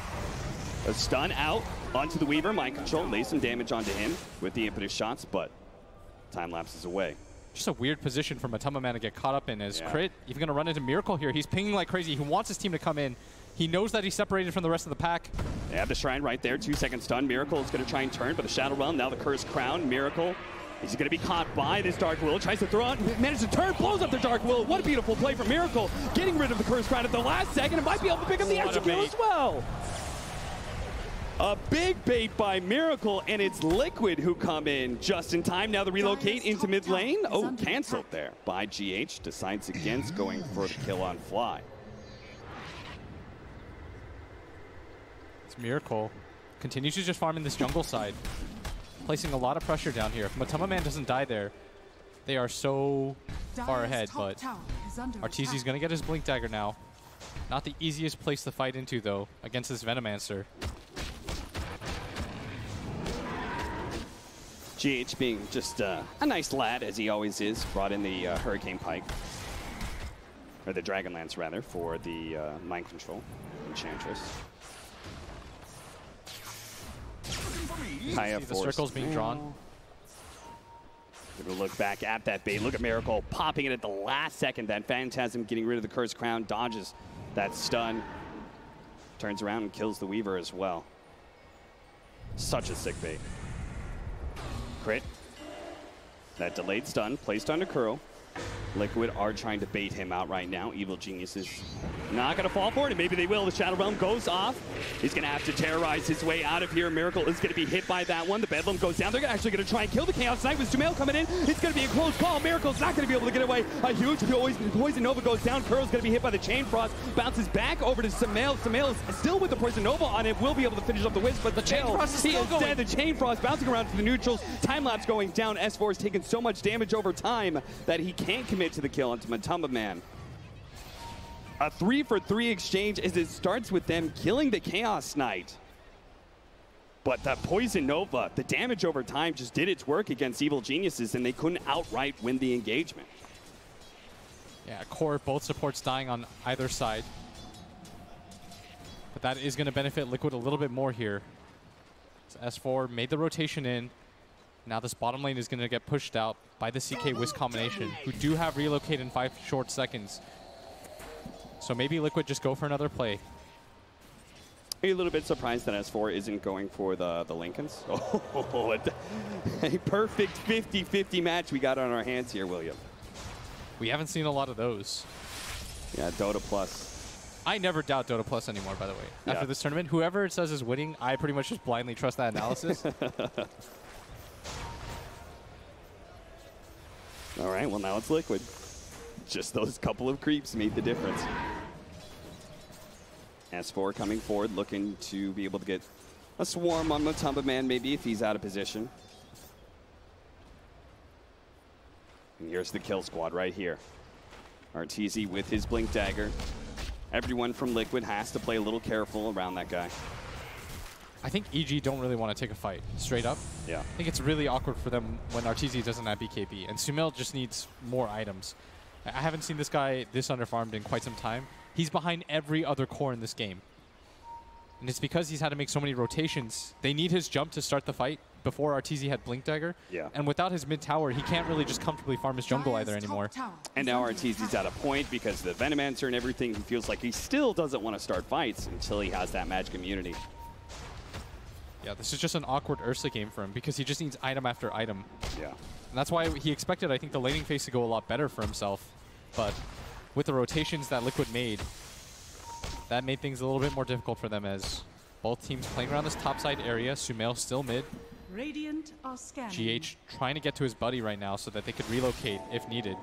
A stun out onto the Weaver. Mind Control lays some damage onto him with the impetus shots, but time lapses away. Just a weird position for Matama Man to get caught up in as Crit even going to run into Miracle here. He's pinging like crazy. He wants his team to come in. He knows that he's separated from the rest of the pack. They have the Shrine right there. 2-second stun. Miracle is going to try and turn, but the Shadow Realm, now the Cursed Crown. Miracle, is he going to be caught by this Dark Will? Tries to throw out, manages to turn, blows up the Dark Will. What a beautiful play from Miracle. Getting rid of the Cursed Crown at the last second. It might be able to pick up the extra kill as well. A big bait by Miracle, and it's Liquid who come in just in time. Now the relocate into mid lane. Oh, canceled there by GH. Decides against going for the kill on Fly. It's Miracle. Continues to just farm in this jungle side. Placing a lot of pressure down here. If Matama Man doesn't die there, they are so far ahead, but Arteezy's going to get his Blink Dagger now. Not the easiest place to fight into, though, against this Venomancer. GH being just a nice lad, as he always is. Brought in the Hurricane Pike. Or the Dragonlance, rather, for the Mind Control Enchantress. See the circles being drawn. Gonna look back at that bait. Look at Miracle popping it at the last second. That Phantasm getting rid of the Cursed Crown, dodges that stun. Turns around and kills the Weaver as well. Such a sick bait. Crit. That delayed stun placed onto Kuro. Liquid are trying to bait him out right now. Evil Genius is not going to fall for it, and maybe they will. The Shadow Realm goes off. He's going to have to terrorize his way out of here. Miracle is going to be hit by that one. The Bedlam goes down. They're actually going to try and kill the Chaos Knight with Sumail coming in. It's going to be a close call. Miracle's not going to be able to get away. A huge Poison Nova goes down. Kuro's going to be hit by the Chain Frost. Bounces back over to Sumail. Sumail is still with the Poison Nova on it. Will be able to finish up the Wisp, but the Chain Frost is still going. Instead, the Chain Frost bouncing around to the neutrals. Time lapse going down. S4 has taken so much damage over time that he can't commit to the kill onto Matama Man. A 3-for-3 exchange as it starts with them killing the Chaos Knight. But that Poison Nova, the damage over time just did its work against Evil Geniuses, and they couldn't outright win the engagement. Yeah, core, both supports dying on either side. But that is going to benefit Liquid a little bit more here. So S4 made the rotation in. Now this bottom lane is going to get pushed out by the CK Wisp combination, who do have relocate in 5 short seconds. So maybe Liquid just go for another play. Are you a little bit surprised that S4 isn't going for the Lincolns? Oh, a perfect 50-50 match we got on our hands here, William. We haven't seen a lot of those. Yeah, Dota Plus. I never doubt Dota Plus anymore, by the way. Yeah. After this tournament, whoever it says is winning, I pretty much just blindly trust that analysis. All right, well, now it's Liquid. Just those couple of creeps made the difference. S4 coming forward, looking to be able to get a swarm on Mutamba Man, maybe, if he's out of position. And here's the kill squad right here. Arteezy with his Blink Dagger. Everyone from Liquid has to play a little careful around that guy. I think EG don't really want to take a fight, straight up. Yeah. I think it's really awkward for them when Arteezy doesn't have BKB, and Sumail just needs more items. I haven't seen this guy this underfarmed in quite some time. He's behind every other core in this game. And it's because he's had to make so many rotations. They need his jump to start the fight before Arteezy had Blink Dagger. Yeah. And without his mid tower, he can't really just comfortably farm his jungle either anymore. And now Arteezy's at a point because of the Venomancer and everything. He feels like he still doesn't want to start fights until he has that magic immunity. Yeah, this is just an awkward Ursa game for him because he just needs item after item. Yeah. And that's why he expected, I think, the laning phase to go a lot better for himself. But with the rotations that Liquid made, that made things a little bit more difficult for them as both teams playing around this topside area. Sumail still mid. Radiant are scanning. GH trying to get to his buddy right now so that they could relocate if needed.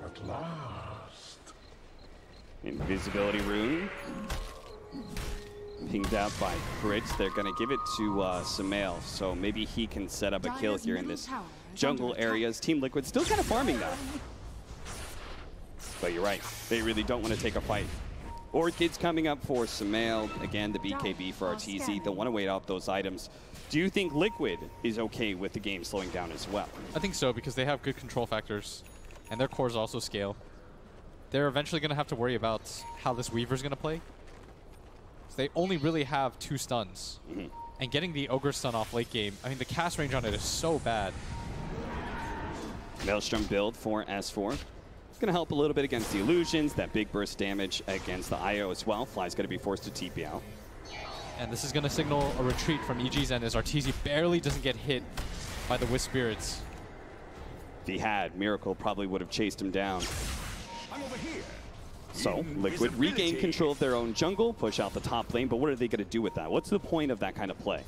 At last. Invisibility rune. Pinged out by Crits. They're going to give it to Sumail, so maybe he can set up a kill here in this jungle areas. Team Liquid still kind of farming though. But you're right, they really don't want to take a fight. Orchid's coming up for Sumail. Again, the BKB for Arteezy. They'll want to wait out those items. Do you think Liquid is okay with the game slowing down as well? I think so, because they have good control factors, and their cores also scale. They're eventually going to have to worry about how this Weaver's going to play. So they only really have 2 stuns. And getting the Ogre stun off late game, I mean, the cast range on it is so bad. Maelstrom build for S4. It's going to help a little bit against the illusions, that big burst damage against the IO as well. Fly's going to be forced to TP out. And this is going to signal a retreat from EG's end as Arteezy barely doesn't get hit by the Wisp Spirits. If he had, Miracle probably would have chased him down. So, Liquid regain control of their own jungle, push out the top lane, but what are they going to do with that? What's the point of that kind of play?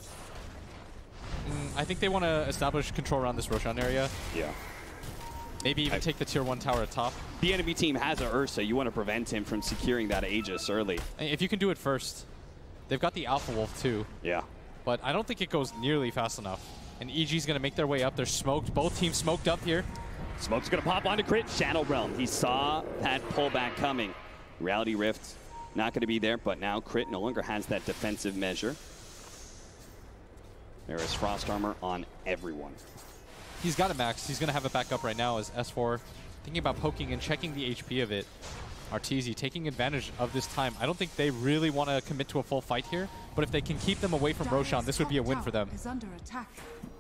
I think they want to establish control around this Roshan area. Yeah. Maybe even take the tier 1 tower at top. The enemy team has an Ursa. You want to prevent him from securing that Aegis early. If you can do it first. They've got the Alpha Wolf too. Yeah. But I don't think it goes nearly fast enough. And EG's going to make their way up. They're smoked. Both teams smoked up here. Smoke's going to pop onto Crit. Shadow Realm. He saw that pullback coming. Reality Rift not going to be there, but now Crit no longer has that defensive measure. There is Frost Armor on everyone. He's got it maxed. He's going to have it back up right now as S4 thinking about poking and checking the HP of it. Arteezy taking advantage of this time. I don't think they really want to commit to a full fight here, but if they can keep them away from Roshan, this would be a win for them.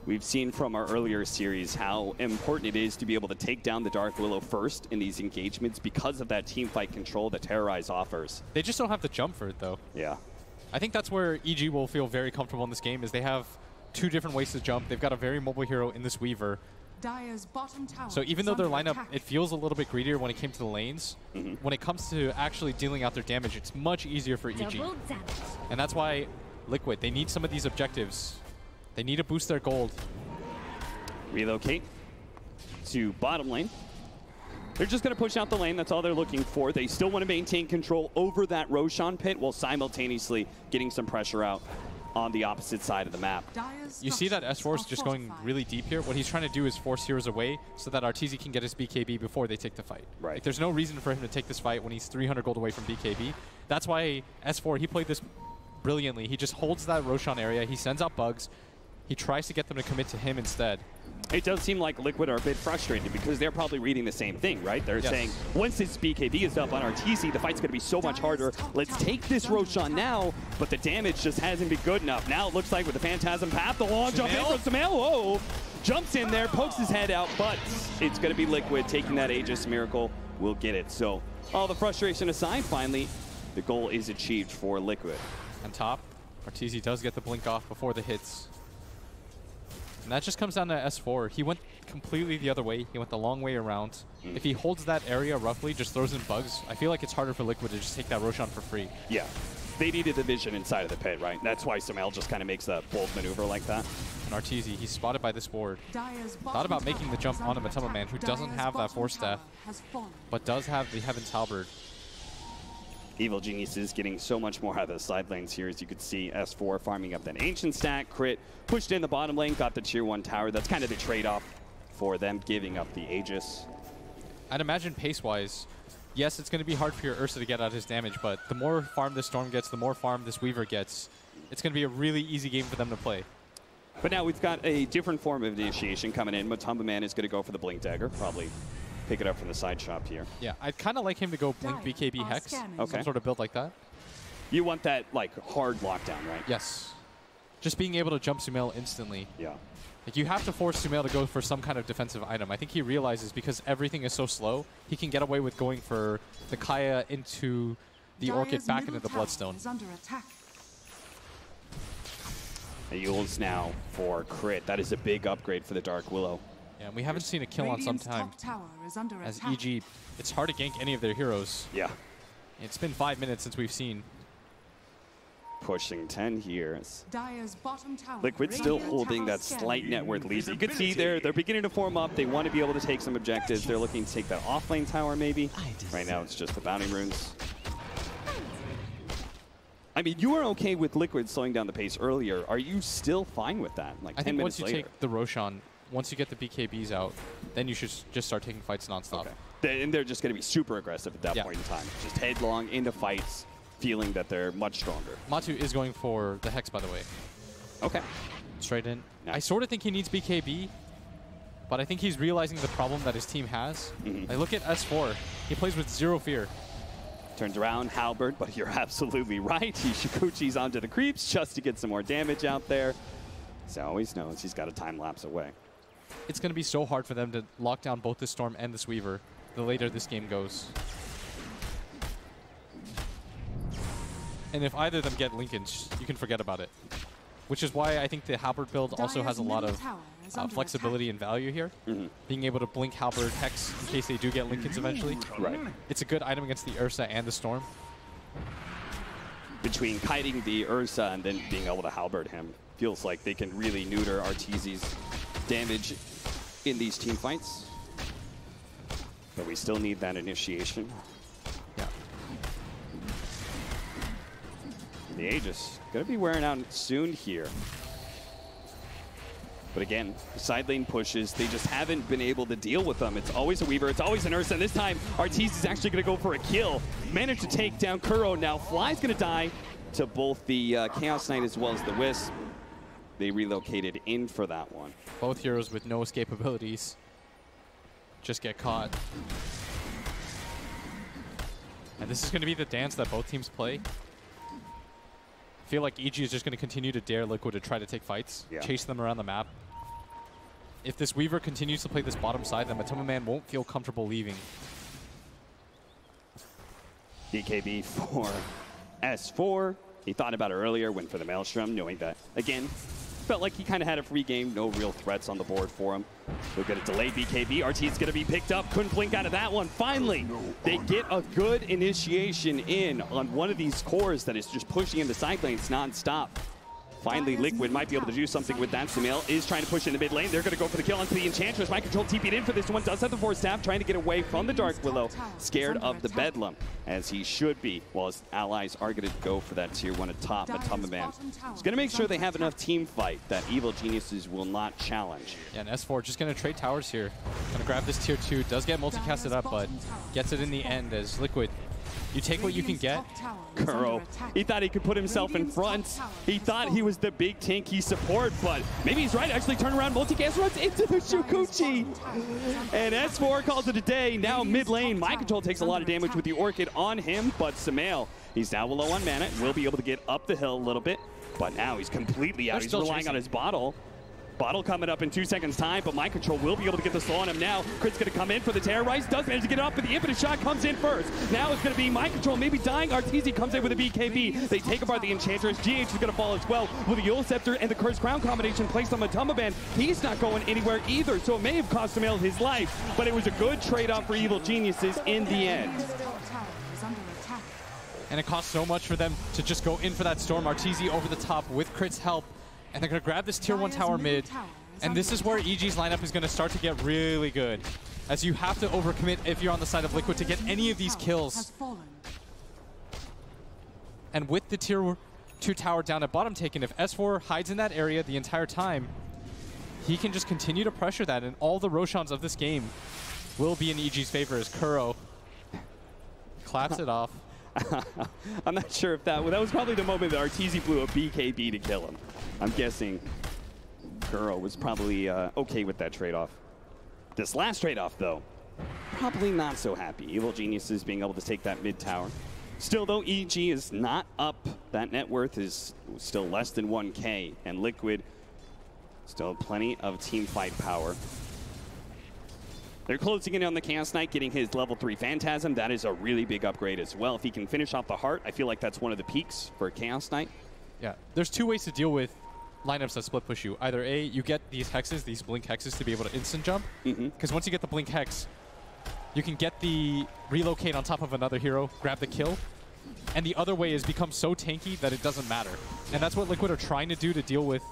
We've seen from our earlier series how important it is to be able to take down the Dark Willow first in these engagements because of that team fight control that Terrorize offers. They just don't have the jump for it, though. Yeah. I think that's where EG will feel very comfortable in this game, is they have 2 different ways to jump. They've got a very mobile hero in this Weaver. Dire's bottom tower So even though their lineup, it feels a little bit greedier when it came to the lanes, when it comes to actually dealing out their damage, it's much easier for EG. And that's why Liquid, they need some of these objectives. They need to boost their gold. Relocate to bottom lane. They're just going to push out the lane. That's all they're looking for. They still want to maintain control over that Roshan pit while simultaneously getting some pressure out on the opposite side of the map. You see that S4 is just going really deep here. What he's trying to do is force heroes away so that Arteezy can get his BKB before they take the fight. Right. Like, there's no reason for him to take this fight when he's 300 gold away from BKB. That's why S4, he played this brilliantly. He just holds that Roshan area. He sends out bugs. He tries to get them to commit to him instead. It does seem like Liquid are a bit frustrated because they're probably reading the same thing, right? They're saying, once this BKB is up on Arteezy, the fight's going to be so much harder. Let's take this Roshan now, but the damage just hasn't been good enough. Now it looks like with the Phantasm Path, the long jump in from Sumail. Whoa! Jumps in there, pokes his head out, but it's going to be Liquid taking that Aegis Miracle. Will get it. So all the frustration aside, finally, the goal is achieved for Liquid. On top, Arteezy does get the blink off before the hits. And that just comes down to S4. He went completely the other way. He went the long way around. If he holds that area roughly, just throws in bugs, I feel like it's harder for Liquid to just take that Roshan for free. Yeah. They needed the vision inside of the pit, right? That's why Sumail just kind of makes that bold maneuver like that. And Arteezy, he's spotted by this ward. Thought about making the jump onto Matoma Man, who doesn't have that Force Staff, but does have the Heaven's Halberd. Evil Genius is getting so much more out of the side lanes here. As you could see, S4 farming up that Ancient stack, crit, pushed in the bottom lane, got the tier 1 tower. That's kind of the trade-off for them giving up the Aegis. I'd imagine pace-wise, yes, it's going to be hard for your Ursa to get out his damage, but the more farm this Storm gets, the more farm this Weaver gets, it's going to be a really easy game for them to play. But now we've got a different form of initiation coming in. Matoma Man is going to go for the Blink Dagger, probably pick it up from the side shop here. Yeah, I'd kind of like him to go Blink BKB Hex, some sort of build like that. You want that, like, hard lockdown, right? Yes. Just being able to jump Sumail instantly. Yeah. Like, you have to force Sumail to go for some kind of defensive item. I think he realizes because everything is so slow, he can get away with going for the Kaya into the Orchid back into the Bloodstone. Eul's now for crit. That is a big upgrade for the Dark Willow. Yeah, and we haven't seen a kill on some time. As EG, it's hard to gank any of their heroes. Yeah. It's been 5 minutes since we've seen. Pushing 10 here. Liquid still holding that slight net worth lead. You can see they're beginning to form up. They want to be able to take some objectives. They're looking to take that off-lane tower maybe. Right now it's just the bounty runes. I mean, you were okay with Liquid slowing down the pace earlier. Are you still fine with that? Like 10 minutes later? Once you take the Roshan, once you get the BKBs out, then you should just start taking fights nonstop. Okay. And they're just going to be super aggressive at that point in time. Just headlong into fights, feeling that they're much stronger. Matu is going for the Hex, by the way. Okay. Straight in. Nice. I sort of think he needs BKB, but I think he's realizing the problem that his team has. I look at S4. He plays with zero fear. Turns around, Halberd, but you're absolutely right. He Shikuchi's onto the creeps just to get some more damage out there. He always knows he's got a time lapse away. It's going to be so hard for them to lock down both this Storm and this Weaver the later this game goes. And if either of them get linkage, you can forget about it. Which is why I think the Halberd build also has a lot of flexibility and value here. Being able to blink Halberd Hex in case they do get linkage eventually. Right. It's a good item against the Ursa and the Storm. Between kiting the Ursa and then being able to Halberd him, feels like they can really neuter Arteezy's damage in these team fights. But we still need that initiation. Yeah. The Aegis going to be wearing out soon here. But again, the side lane pushes, they just haven't been able to deal with them. It's always a Weaver, it's always an Ursa, and this time Arteezy's actually going to go for a kill. Managed to take down Kuro. Now Fly's going to die to both the Chaos Knight as well as the Wisp. They relocated in for that one. Both heroes with no escape abilities just get caught. And this is going to be the dance that both teams play. I feel like EG is just going to continue to dare Liquid to try to take fights, chase them around the map. If this Weaver continues to play this bottom side, then Matoma Man won't feel comfortable leaving. BKB for S4. He thought about it earlier, went for the Maelstrom, knowing that, again, felt like he kind of had a free game, no real threats on the board for him. We'll get a delayed BKB. Arteezy's going to be picked up. Couldn't blink out of that one. Finally, they get a good initiation in on one of these cores that is just pushing into side lanes nonstop. Finally, Liquid might be able to do something with that. Sumail is trying to push in the mid lane. They're going to go for the kill onto the Enchantress. Mind Control TP'd in for this one. Does have the Force Staff, trying to get away from the Dark Willow. Scared of the Bedlam, as he should be. While his allies are going to go for that tier 1 atop. Matumbaman is going to make sure they have enough team fight that Evil Geniuses will not challenge. Yeah, and S4 just going to trade towers here. Going to grab this tier 2. Does get multicasted up, but gets it in the end as Liquid. You take what you can get. Kuro, he thought he could put himself in front. He thought he was the big tanky support, but maybe he's right. Actually turn around, multicast runs into the Shukuchi. And S4 calls it a day. Now mid lane, Mind Control takes a lot of damage with the Orchid on him, but Sumail, he's now low on mana, will be able to get up the hill a little bit, but now he's completely out. He's relying on his bottle. Bottle coming up in 2 seconds time, but Mind Control will be able to get the slow on him now. Crit's going to come in for the Terrorize, does manage to get it up, but the Infinite Shot comes in first. Now it's going to be Mind Control maybe dying. Arteezy comes in with a BKB. They take apart the Enchantress. GH is going to fall as well with the Yule Scepter and the Cursed Crown combination placed on Matumbaman. He's not going anywhere either, so it may have cost Sumail his life, but it was a good trade-off for Evil Geniuses in the end. And it costs so much for them to just go in for that Storm. Arteezy over the top with Crit's help. And they're going to grab this tier 1 tower mid. And this is where EG's lineup is going to start to get really good, as you have to overcommit if you're on the side of Liquid to get any of these kills. And with the tier 2 tower down at bottom taken, if S4 hides in that area the entire time, he can just continue to pressure that, and all the Roshans of this game will be in EG's favor as Kuro claps it off. I'm not sure if that was probably the moment that Arteezy blew a BKB to kill him. I'm guessing Kuro was probably okay with that trade-off. This last trade-off, though, probably not so happy. Evil Geniuses being able to take that mid tower. Still, though, EG is not up. That net worth is still less than 1K, and Liquid still plenty of team fight power. They're closing in on the Chaos Knight, getting his level 3 Phantasm. That is a really big upgrade as well. If he can finish off the Heart, I feel like that's one of the peaks for Chaos Knight. Yeah, there's 2 ways to deal with lineups that split push you. Either A, you get these hexes, these blink hexes to be able to instant jump. Because once you get the blink hex, you can get the relocate on top of another hero, grab the kill. And the other way is become so tanky that it doesn't matter. And that's what Liquid are trying to do to deal with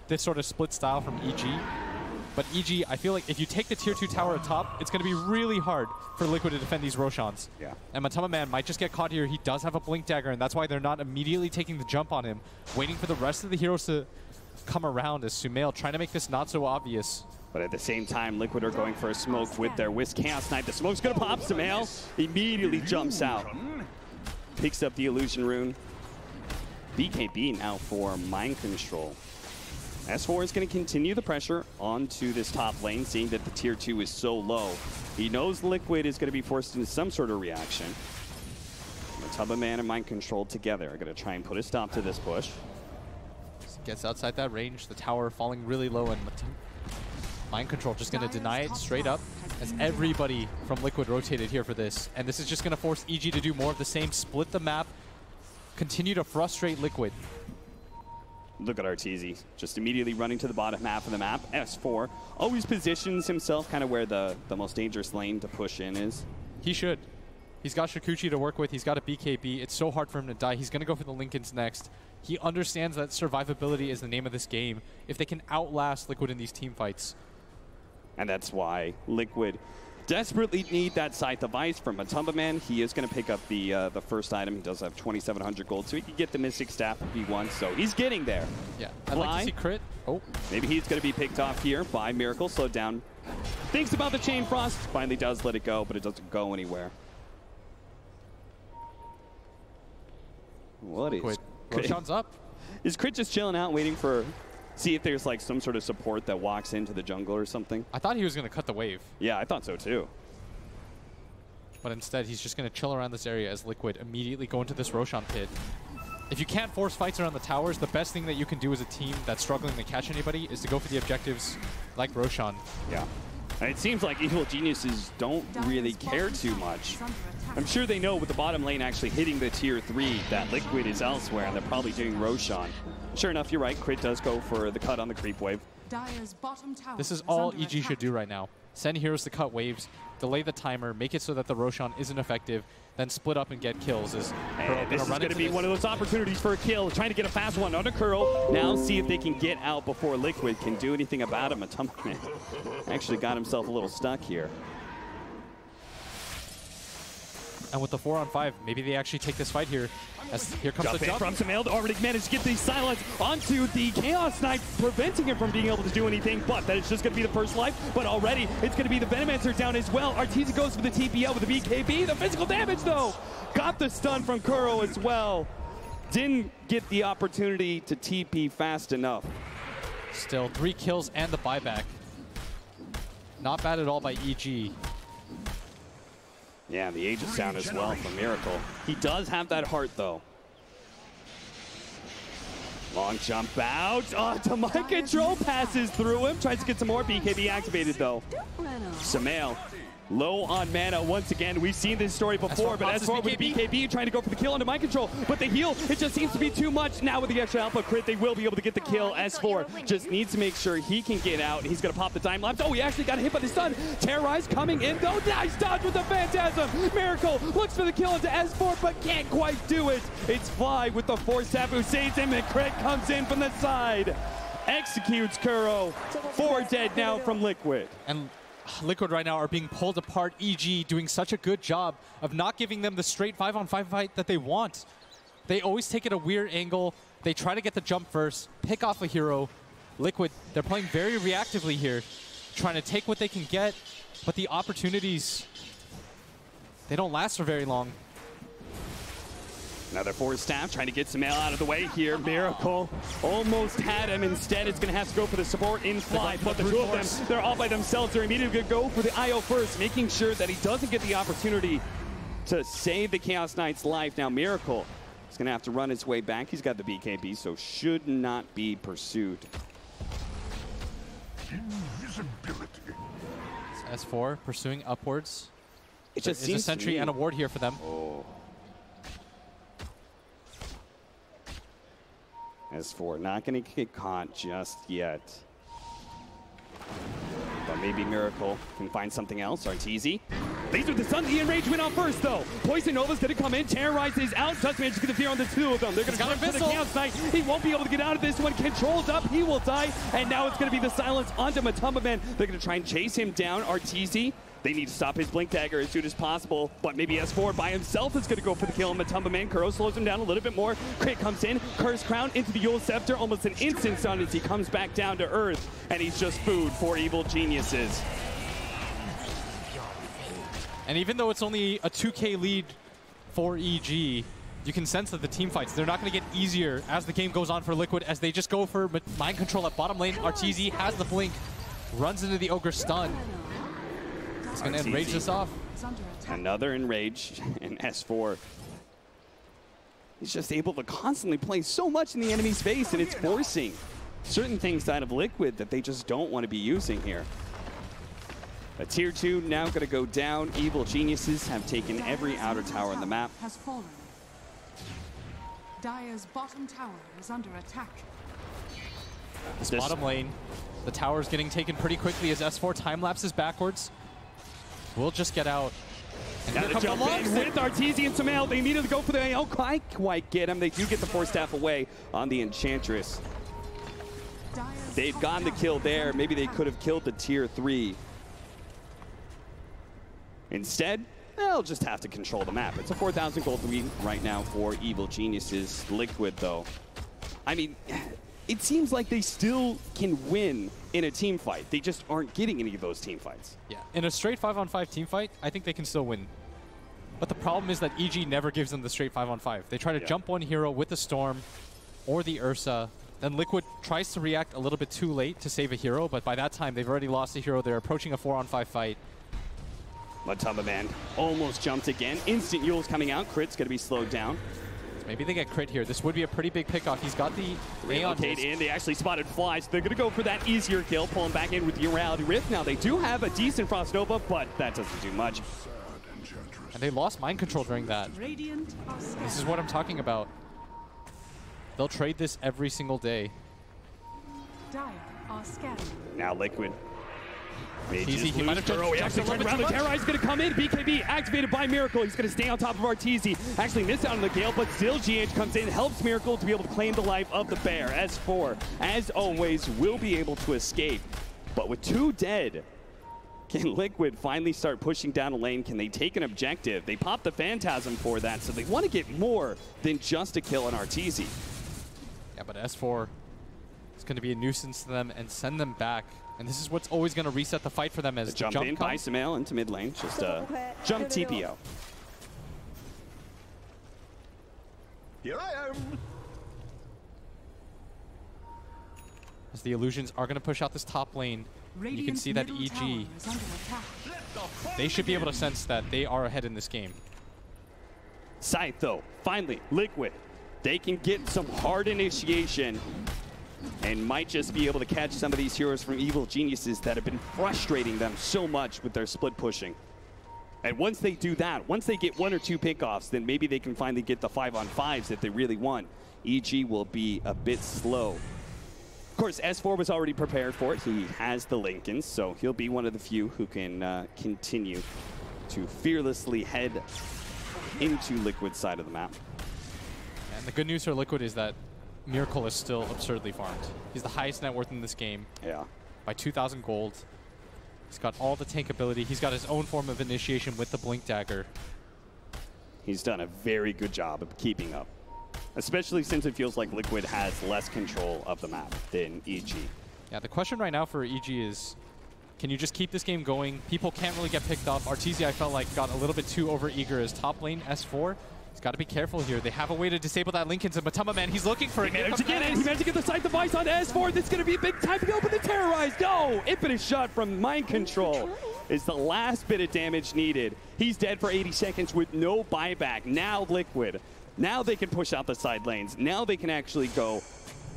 this sort of split style from EG. But EG, I feel like if you take the tier 2 tower at top, it's going to be really hard for Liquid to defend these Roshans. Yeah. And Matumbaman might just get caught here. He does have a blink dagger, and that's why they're not immediately taking the jump on him, waiting for the rest of the heroes to come around as Sumail, trying to make this not so obvious. But at the same time, Liquid are going for a smoke with their Wisp Chaos Knight. The smoke's going to pop. Sumail immediately jumps out. Picks up the Illusion Rune. BKB now for Mind Control. S4 is going to continue the pressure onto this top lane, seeing that the tier 2 is so low. He knows Liquid is going to be forced into some sort of reaction. Matumbaman and Mind Control together are going to try and put a stop to this push. Gets outside that range, the tower falling really low, and Mind Control just going to deny it straight up, as everybody from Liquid rotated here for this. And this is just going to force EG to do more of the same, split the map, continue to frustrate Liquid. Look at Arteezy, just immediately running to the bottom half of the map. S4 always positions himself kind of where the most dangerous lane to push in is. He should. He's got Shukuchi to work with. He's got a BKB. It's so hard for him to die. He's going to go for the Lincolns next. He understands that survivability is the name of this game if they can outlast Liquid in these team fights. And that's why Liquid desperately need that Scythe of Ice from Matumbaman. He is going to pick up the first item. He does have 2,700 gold, so he can get the Mystic Staff if he wants. So he's getting there. Yeah, I'd like to see crit. Oh, maybe he's going to be picked off here by Miracle. Slowed down. Thinks about the Chain Frost. Finally does let it go, but it doesn't go anywhere. What is Roshan's up. Is Crit just chilling out, waiting for, see if there's like some sort of support that walks into the jungle or something? I thought he was going to cut the wave. Yeah, I thought so too. But instead, he's just going to chill around this area as Liquid immediately go into this Roshan pit. If you can't force fights around the towers, the best thing that you can do as a team that's struggling to catch anybody is to go for the objectives like Roshan. Yeah. And it seems like Evil Geniuses don't really care too much. I'm sure they know with the bottom lane actually hitting the tier 3 that Liquid is elsewhere, and they're probably doing Roshan. Sure enough, you're right. Crit does go for the cut on the creep wave. This is all EG should do right now. send heroes to cut waves, delay the timer, make it so that the Roshan isn't effective, then split up and get kills. This is going to be one of those opportunities for a kill. Trying to get a fast one under Curl. Now see if they can get out before Liquid can do anything about him. Matumba actually got himself a little stuck here. And with the 4-on-5, maybe they actually take this fight here. As here comes the jump from Sumail. Already managed to get the silence onto the Chaos Knight, preventing him from being able to do anything, but that is just going to be the first life. But already, it's going to be the Venomancer down as well. Arteezy goes for the TPL with the BKB. The physical damage, though, got the stun from Kuro as well. Didn't get the opportunity to TP fast enough. Still, 3 kills and the buyback. Not bad at all by EG. Yeah, the Aegis down as well for Miracle. He does have that heart, though. Long jump out. Oh, to mind control, passes through him. Tries to get some more BKB activated, though. Sumail, low on mana once again. We've seen this story before, but S4 with BKB trying to go for the kill onto mind control. But the heal, it just seems to be too much. Now with the extra alpha crit, they will be able to get the kill. S4 just needs to make sure he can get out. He's going to pop the time lapse. Oh, he actually got hit by the stun. Terrorize coming in, though. Nice dodge with the Phantasm. Miracle looks for the kill into S4, but can't quite do it. It's Fly with the force tap who saves him, and Crit comes in from the side. Executes Kuro. 4 dead now from Liquid. And Liquid right now are being pulled apart. EG doing such a good job of not giving them the straight 5-on-5 fight that they want. They always take it a weird angle. They try to get the jump first, pick off a hero. Liquid, they're playing very reactively here, trying to take what they can get, but the opportunities, they don't last for very long. Another force staff trying to get Sumail out of the way here. Miracle almost had him. Instead, it's going to have to go for the support in Fly. But the two of them, they're all by themselves. They're immediately going to go for the IO first, making sure that he doesn't get the opportunity to save the Chaos Knight's life. Now, Miracle is going to have to run his way back. He's got the BKB, so should not be pursued. Invisibility. S4 pursuing upwards. It just seems a sentry and a ward here for them. Oh. S4 not going to get caught just yet. But maybe Miracle can find something else. Arteezy. These with the stun. The enrage went out first, though. Poison Nova's going to come in. Terrorize is out. Does manage to get the fear on the two of them. They're going to come for the Chaos Knight. He won't be able to get out of this one. Controls up. He will die. And now it's going to be the silence onto Matumba Man. They're going to try and chase him down. Arteezy. They need to stop his Blink Dagger as soon as possible, but maybe S4 by himself is going to go for the kill. Matumba Man, Kuro slows him down a little bit more. Crit comes in, Curse Crown into the Yule Scepter, almost an instant stun as he comes back down to Earth, and he's just food for evil geniuses. And even though it's only a 2K lead for EG, you can sense that the team fights, they're not going to get easier as the game goes on for Liquid, as they just go for mind control at bottom lane. Arteezy has the blink, runs into the Ogre stun. He's going to enrage this off. Another enrage, and S4. He's just able to constantly play so much in the enemy's face, and it's forcing certain things out of Liquid that they just don't want to be using here. A tier 2 now going to go down. Evil geniuses have taken every outer tower on the map. Has fallen. Dire's bottom tower is under attack. This bottom lane, the tower's getting taken pretty quickly as S4 time lapses backwards. We'll just get out. And now the jump in with Arteezy and Sumail. They immediately go for the AO. Can't quite get him. They do get the force staff away on the Enchantress. They'd gotten the kill there. Maybe they could have killed the tier 3. Instead, they'll just have to control the map. It's a 4,000 gold lead right now for Evil Geniuses. Liquid, though. I mean, it seems like they still can win in a team fight. They just aren't getting any of those team fights. Yeah, in a straight 5-on-5 team fight, I think they can still win. But the problem is that EG never gives them the straight 5-on-5. They try to jump one hero with the Storm or the Ursa. Then Liquid tries to react a little bit too late to save a hero, but by that time, they've already lost a hero. They're approaching a 4-on-5 fight. Matumba Man almost jumped again. Instant Yule's coming out. Crit's going to be slowed down. Maybe they get Crit here. This would be a pretty big pickoff. He's got the relocate in. They actually spotted Fly, so they're going to go for that easier kill. Pull him back in with the Reality Rift. Now, they do have a decent Frost Nova, but that doesn't do much. And they lost mind control during that. This is what I'm talking about. They'll trade this every single day. Dire are scanning. Now Liquid Arteezy, he might have Kuro, he actually turned around. The Terrorize is going to come in. BKB activated by Miracle. He's going to stay on top of Arteezy. Actually missed out on the Gale, but still GH comes in, helps Miracle to be able to claim the life of the bear. S4, as always, will be able to escape. But with 2 dead, can Liquid finally start pushing down a lane? Can they take an objective? They pop the Phantasm for that, so they want to get more than just a kill on Arteezy. Yeah, but S4 is going to be a nuisance to them and send them back. And this is what's always going to reset the fight for them as the jump in by Sumail into mid lane. Just a jump TPO. Here I am. As the Illusions are going to push out this top lane. You can see that EG, they should be able to sense that they are ahead in this game. Scythe, though, finally, Liquid. They can get some hard initiation and might just be able to catch some of these heroes from Evil Geniuses that have been frustrating them so much with their split pushing. And once they do that, once they get 1 or 2 pickoffs, then maybe they can finally get the 5-on-5s that they really want. EG will be a bit slow. Of course, S4 was already prepared for it. He has the Lincolns, so he'll be one of the few who can continue to fearlessly head into Liquid's side of the map. And the good news for Liquid is that Miracle is still absurdly farmed. He's the highest net worth in this game. Yeah. By 2,000 gold. He's got all the tank ability. He's got his own form of initiation with the Blink Dagger. He's done a very good job of keeping up, especially since it feels like Liquid has less control of the map than EG. Yeah, the question right now for EG is, can you just keep this game going? People can't really get picked off. Arteezy, I felt like, got a little bit too over-eager as top lane. S4, he's got to be careful here. They have a way to disable that Lincoln's, and Matama, man, he's looking for it. He managed to get the Scythe device on S4. This is going to be a big time to go, but the Terrorize, no! Infinite shot from Mind Control is the last bit of damage needed. He's dead for 80 seconds with no buyback. Now Liquid. Now they can push out the side lanes. Now they can actually go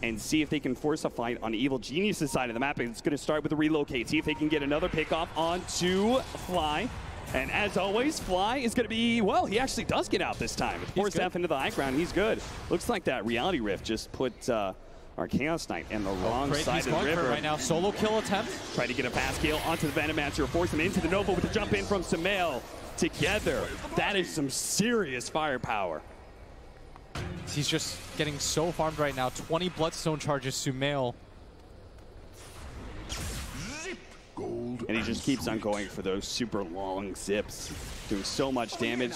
and see if they can force a fight on Evil Genius' side of the map. It's going to start with a relocate. See if they can get another pickoff onto Fly. And as always, Fly is going to be, well, he actually does get out this time. Force F into the high ground. He's good. Looks like that Reality Rift just put our Chaos Knight in the wrong side of the river. Right now, solo kill attempt. Try to get a fast kill onto the Venomancer. Force him into the Nova with the jump in from Sumail. Together, that is some serious firepower. He's just getting so farmed right now. 20 Bloodstone charges, Sumail. And he just keeps on going for those super long zips. Doing so much damage.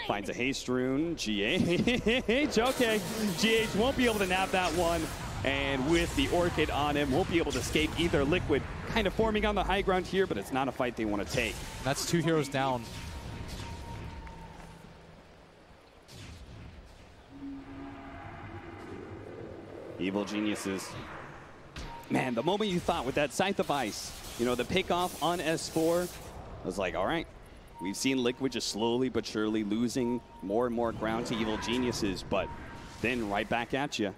Finds a haste rune. GH, okay. GH won't be able to nab that one. And with the Orchid on him, won't be able to escape either. Liquid kind of forming on the high ground here, but it's not a fight they want to take. That's 2 heroes down. Evil Geniuses. Man, the moment you thought with that Scythe of Ice, you know, the pickoff on S4, I was like, all right, we've seen Liquid just slowly but surely losing more and more ground to Evil Geniuses, but then right back at you.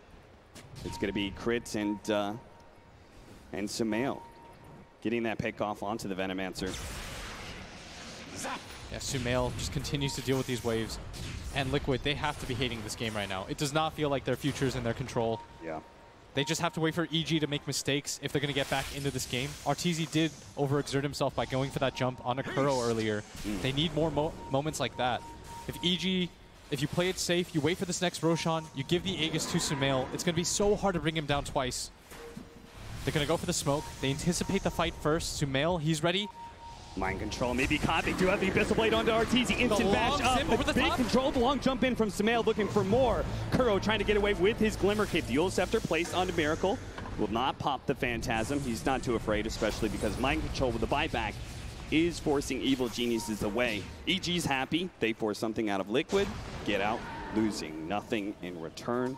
It's going to be Crit and Sumail getting that pickoff onto the Venomancer. Yeah, Sumail just continues to deal with these waves. And Liquid, they have to be hating this game right now. It does not feel like their future is in their control. Yeah. They just have to wait for EG to make mistakes if they're going to get back into this game. Arteezy did overexert himself by going for that jump on a Kuro earlier. They need more moments like that. If you play it safe, you wait for this next Roshan, you give the Aegis to Sumail, it's going to be so hard to bring him down twice. They're going to go for the smoke. They anticipate the fight first. Sumail, he's ready. Mind Control may be caught. They do have the Abyssal Blade onto Arteezy. Instant bash up. Over the big controlled long jump in from Sumail looking for more. Kuro trying to get away with his Glimmer Cape. The Dual Scepter placed onto Miracle. Will not pop the Phantasm. He's not too afraid, especially because Mind Control with the buyback is forcing Evil Geniuses away. EG's happy. They force something out of Liquid. Get out, losing nothing in return.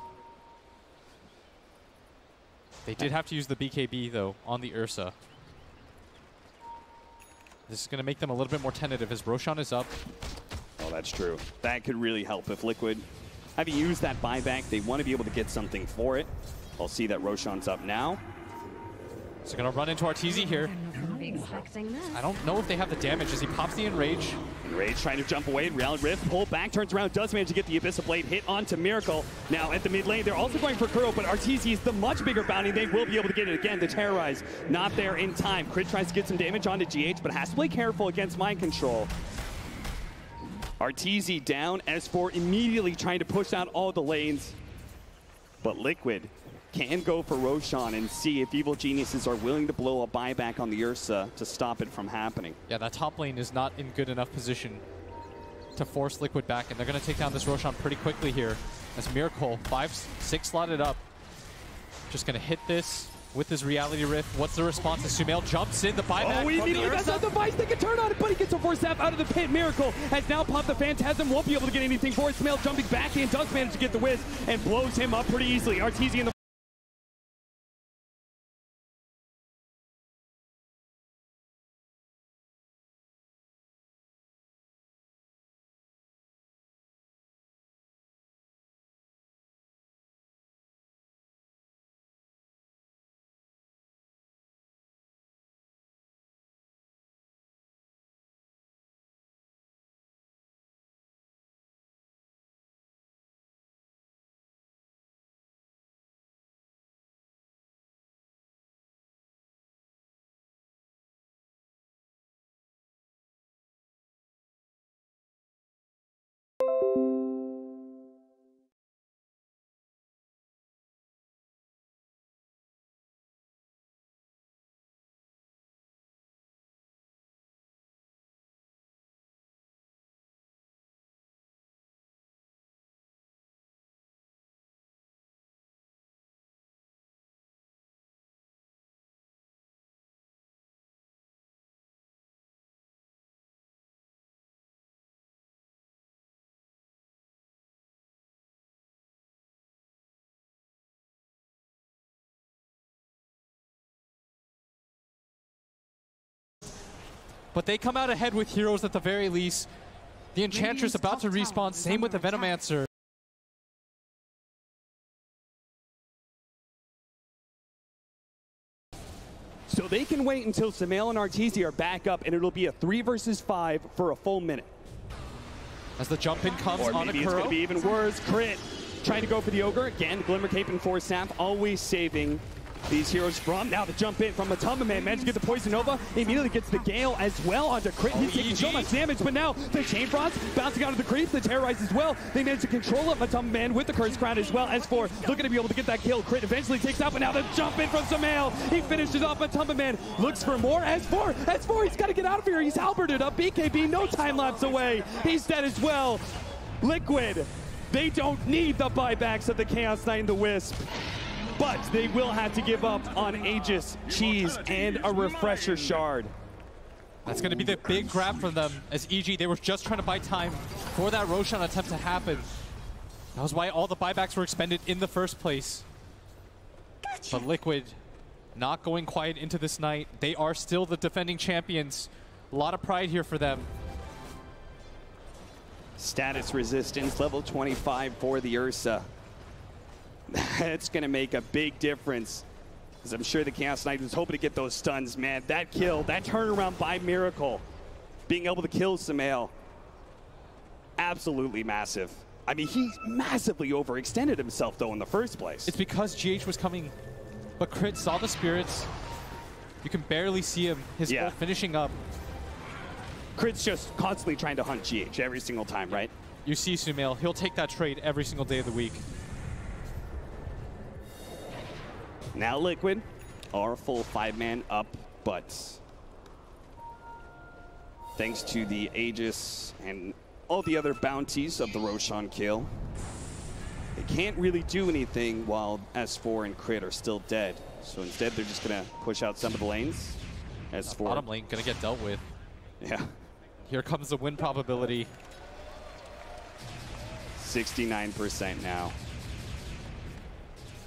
They did have to use the BKB, though, on the Ursa. This is going to make them a little bit more tentative as Roshan is up. Oh, that's true. That could really help if Liquid, having used that buyback, they want to be able to get something for it. I'll see that Roshan's up now. So gonna run into Arteezy here. I don't know if they have the damage as he pops the Enrage. Enrage trying to jump away. Reality Rift, pull back, turns around, does manage to get the Abyssal Blade hit onto Miracle. Now at the mid lane, they're also going for Kuro, but Arteezy is the much bigger bounty. They will be able to get it again. The Terrorize not there in time. Crit tries to get some damage onto GH, but has to play careful against Mind Control. Arteezy down, S4 immediately trying to push out all the lanes. But Liquid can go for Roshan and see if Evil Geniuses are willing to blow a buyback on the Ursa to stop it from happening. Yeah, that top lane is not in good enough position to force Liquid back, and they're going to take down this Roshan pretty quickly here as Miracle, 5-6 slotted up. Just going to hit this with his Reality Rift. What's the response as Sumail jumps in, the buyback he from the immediately got that device. They can turn on it, but he gets a force zap out of the pit. Miracle has now popped the Phantasm, won't be able to get anything for it. Sumail jumping back in, does manage to get the whiz, and blows him up pretty easily. Arteezy in the But they come out ahead with heroes at the very least. The Enchantress about to respawn, same with the Venomancer. So they can wait until Sumail and Arteezy are back up, and it'll be a 3 versus 5 for a full minute. As the jump in comes on a maybe it's going to be even worse. Crit trying to go for the Ogre. Again, Glimmer Cape and Force Sap always saving these heroes from. Now the jump in from Matumba Man, managed to get the Poison Nova, immediately gets the Gale as well onto Crit. He's taking so much damage, but now the Chain Frost bouncing out of the creep, the Terrorize as well. They managed to control it, Matumba Man with the Curse Crown as well. S4 looking to be able to get that kill. Crit eventually takes out, but now the jump in from Sumail. He finishes off Matumba Man, looks for more. S4, he's got to get out of here. He's halberded up. BKB, no time lapse away. He's dead as well. Liquid, they don't need the buybacks of the Chaos Knight and the Wisp, but they will have to give up on Aegis, Cheese, and a Refresher Shard. That's going to be the big grab from them, as EG, they were just trying to buy time for that Roshan attempt to happen. That was why all the buybacks were expended in the first place. Gotcha. But Liquid not going quiet into this night. They are still the defending champions. A lot of pride here for them. Status resistance, level 25 for the Ursa. That's going to make a big difference, as I'm sure the Chaos Knight was hoping to get those stuns. Man, that kill, that turnaround by Miracle, being able to kill Sumail, absolutely massive. I mean, he massively overextended himself, though, in the first place. It's because GH was coming, but Crit saw the spirits. You can barely see him, his ult finishing up. Crit's just constantly trying to hunt GH every single time, right? You see Sumail, he'll take that trade every single day of the week. Now Liquid are full 5-man up, but thanks to the Aegis and all the other bounties of the Roshan kill, they can't really do anything while S4 and Crit are still dead. So instead, they're just going to push out some of the lanes. S4. Bottom lane going to get dealt with. Yeah. Here comes the win probability. 69% now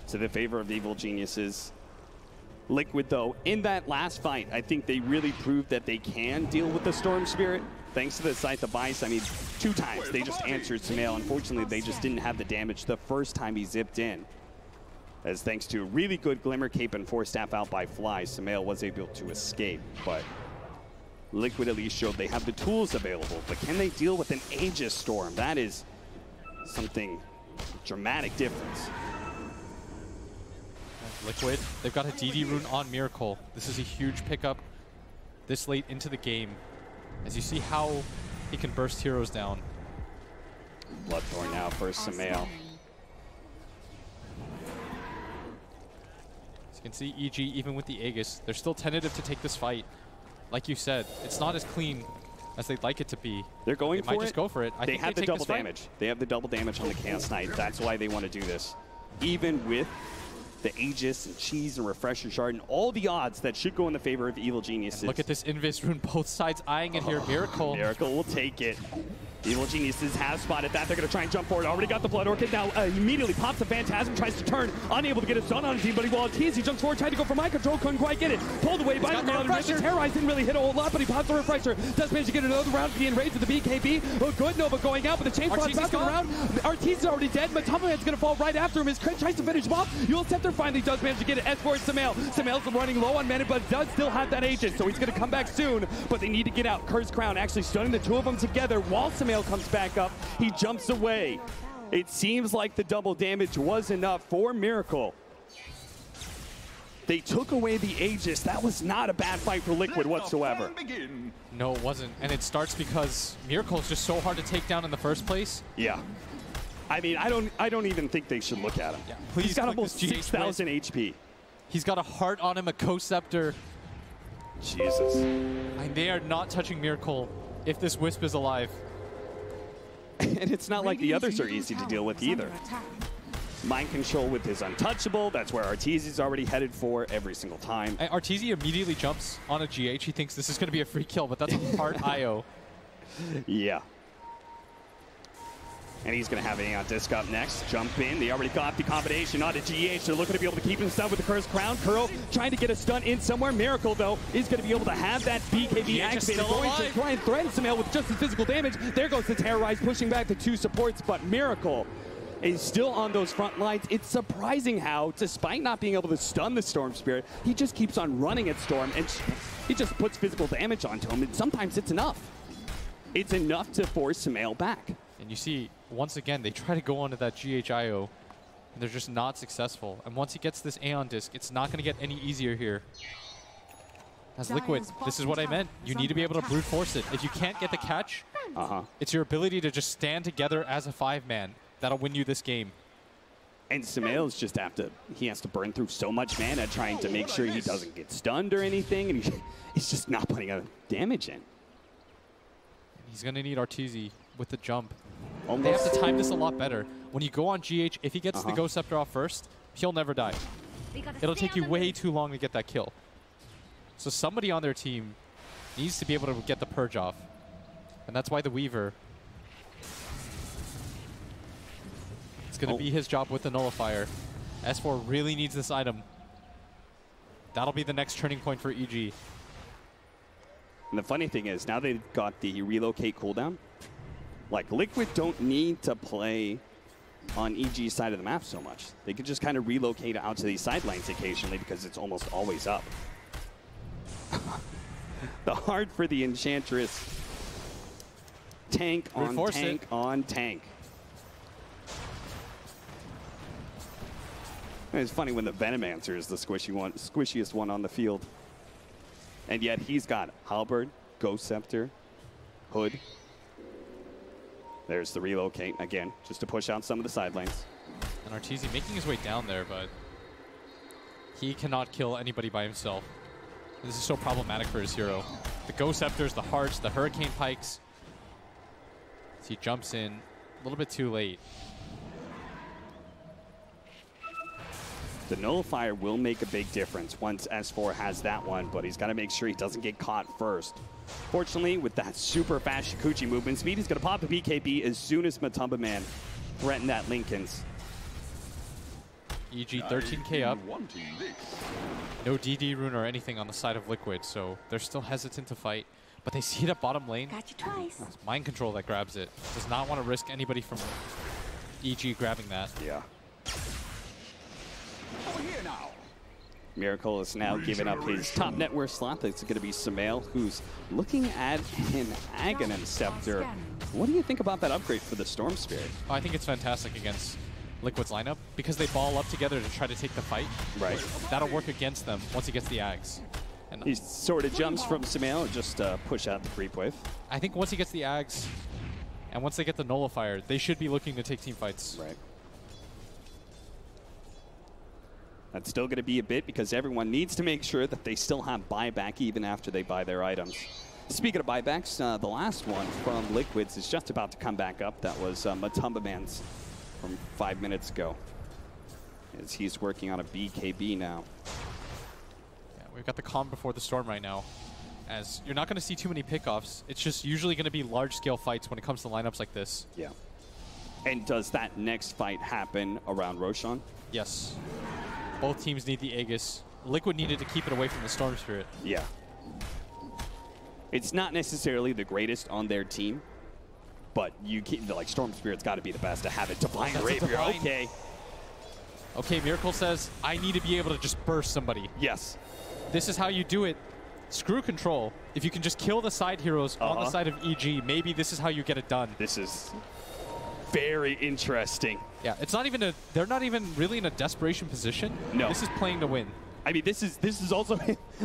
to the favor of Evil Geniuses. Liquid, though, in that last fight, I think they really proved that they can deal with the Storm Spirit. Thanks to the Scythe of Ice, I mean, 2 times they just answered Sumail. Unfortunately, they just didn't have the damage the first time he zipped in. as thanks to a really good Glimmer Cape and Force Staff out by Fly, Sumail was able to escape. But Liquid at least showed they have the tools available. But can they deal with an Aegis Storm? That is something dramatic difference. Liquid, they've got a DD rune on Miracle. This is a huge pickup this late into the game. As you see how he can burst heroes down. Bloodthorn now for Sumail. As you can see, EG, even with the Aegis, they're still tentative to take this fight. Like you said, it's not as clean as they'd like it to be. They're going they for might it. just go for it. They have the double damage. They have the double damage on the Chaos Knight. That's why they want to do this. Even with the Aegis and Cheese and Refresher Shard and all the odds that should go in the favor of Evil Geniuses. And look at this Invis rune, both sides eyeing it here. Miracle. Miracle will take it. Evil Geniuses have spotted that. They're going to try and jump forward. Already got the Blood Orchid. Now immediately pops the Phantasm, tries to turn. Unable to get a stun on his team, but he will tease. He jumps forward, tried to go for mind control, couldn't quite get it. Pulled away by the Refresher. Terrorize didn't really hit a whole lot, but he pops the Refresher. Does manage to get another round being raised with the BKB. Oh, good Nova going out, but the chain spot's back around. Arteezy's already dead. Matamaman's going to fall right after him. His Crit tries to finish him off. Yule Scepter finally does manage to get it. S4 Sumail. Sumail's running low on mana, but does still have that Aegis, so he's going to come back soon. But they need to get out. Cursed Crown actually stunning the two of them together while Sumail comes back up. He jumps away. It seems like the double damage was enough for Miracle. They took away the Aegis. That was not a bad fight for Liquid whatsoever. No, it wasn't. And it starts because Miracle is just so hard to take down in the first place. Yeah. I mean, I don't even think they should look at him. Yeah, he's got almost 6,000 HP. He's got a heart on him, a Co-Scepter. Jesus. And they are not touching Miracle if this Wisp is alive. And it's not like the others are easy to deal with either. Mind control with his untouchable. That's where Arteezy's already headed for every single time. Arteezy immediately jumps on a GH. He thinks this is going to be a free kill, but that's a hard IO. Yeah. And he's going to have Aeon Disc up next. Jump in. They already got the combination on a GH. They're looking to be able to keep him stunned with the Cursed Crown. Kuro trying to get a stun in somewhere. Miracle, though, is going to be able to have that BKB activated. Going to try and threaten Sumail with just his physical damage. There goes the Terrorize, pushing back the two supports. But Miracle is still on those front lines. It's surprising how, despite not being able to stun the Storm Spirit, he just keeps on running at Storm. And he just puts physical damage onto him. And sometimes it's enough. It's enough to force Sumail back. And you see, once again, they try to go onto that GHIO, and they're just not successful. And once he gets this Aeon Disc, it's not going to get any easier here. As Liquid, this is what I meant. You need to be able to brute force it. If you can't get the catch, it's your ability to just stand together as a 5-man. That'll win you this game. And Sumail's just he has to burn through so much mana trying to make sure he doesn't get stunned or anything, and he's just not putting a damage in. He's going to need Arteezy with the jump. Almost. They have to time this a lot better. When you go on GH, if he gets the Ghost Scepter off first, he'll never die. It'll take you way too long to get that kill. So somebody on their team needs to be able to get the Purge off. And that's why the Weaver, it's going to be his job with the Nullifier. S4 really needs this item. That'll be the next turning point for EG. And the funny thing is, now they've got the relocate cooldown. Like, Liquid don't need to play on EG's side of the map so much. They could just kind of relocate out to these sidelines occasionally because it's almost always up. The hard for the Enchantress. Tank on tank on tank. And it's funny when the Venomancer is the squishiest one on the field. And yet he's got Halberd, Ghost Scepter, Hood. There's the relocate, again, just to push out some of the sidelines. And Arteezy making his way down there, but he cannot kill anybody by himself. This is so problematic for his hero. The Ghost Scepters, the Hearts, the Hurricane Pikes. So he jumps in a little bit too late. The Nullifier will make a big difference once S4 has that one, but he's got to make sure he doesn't get caught first. Fortunately, with that super fast Shikuchi movement speed, he's going to pop the BKB as soon as Matumba threatened that Linken's. EG 13k up. No DD rune or anything on the side of Liquid, so they're still hesitant to fight. But they see it at bottom lane. Got you twice. It's Mind Control that grabs it. Does not want to risk anybody from EG grabbing that. Yeah. Over here now. Miracle is now giving up his top net worth slot. It's going to be Sumail, who's looking at an Aghanim Scepter. What do you think about that upgrade for the Storm Spirit? Oh, I think it's fantastic against Liquid's lineup because they ball up together to try to take the fight. Right. That'll work against them once he gets the Ags. And He sort of jumps from Sumail and just push out the creep wave. I think once he gets the Ags and once they get the Nullifier, they should be looking to take team fights. Right. That's still going to be a bit because everyone needs to make sure that they still have buyback even after they buy their items. Speaking of buybacks, the last one from Liquids is just about to come back up. That was Matumba Man's from 5 minutes ago. As he's working on a BKB now. Yeah, we've got the calm before the storm right now. As you're not going to see too many pickoffs. It's just usually going to be large-scale fights when it comes to lineups like this. Yeah. And does that next fight happen around Roshan? Yes. Both teams need the Aegis. Liquid needed to keep it away from the Storm Spirit. Yeah. It's not necessarily the greatest on their team, but you keep like Storm Spirit's got to be the best to have it. Divine Rapier, okay. Okay, Miracle says, I need to be able to just burst somebody. Yes. This is how you do it. Screw control. If you can just kill the side heroes on the side of EG, maybe this is how you get it done. This is very interesting. Yeah, it's not even they're not even really in a desperation position. No. This is playing to win. I mean, this is also,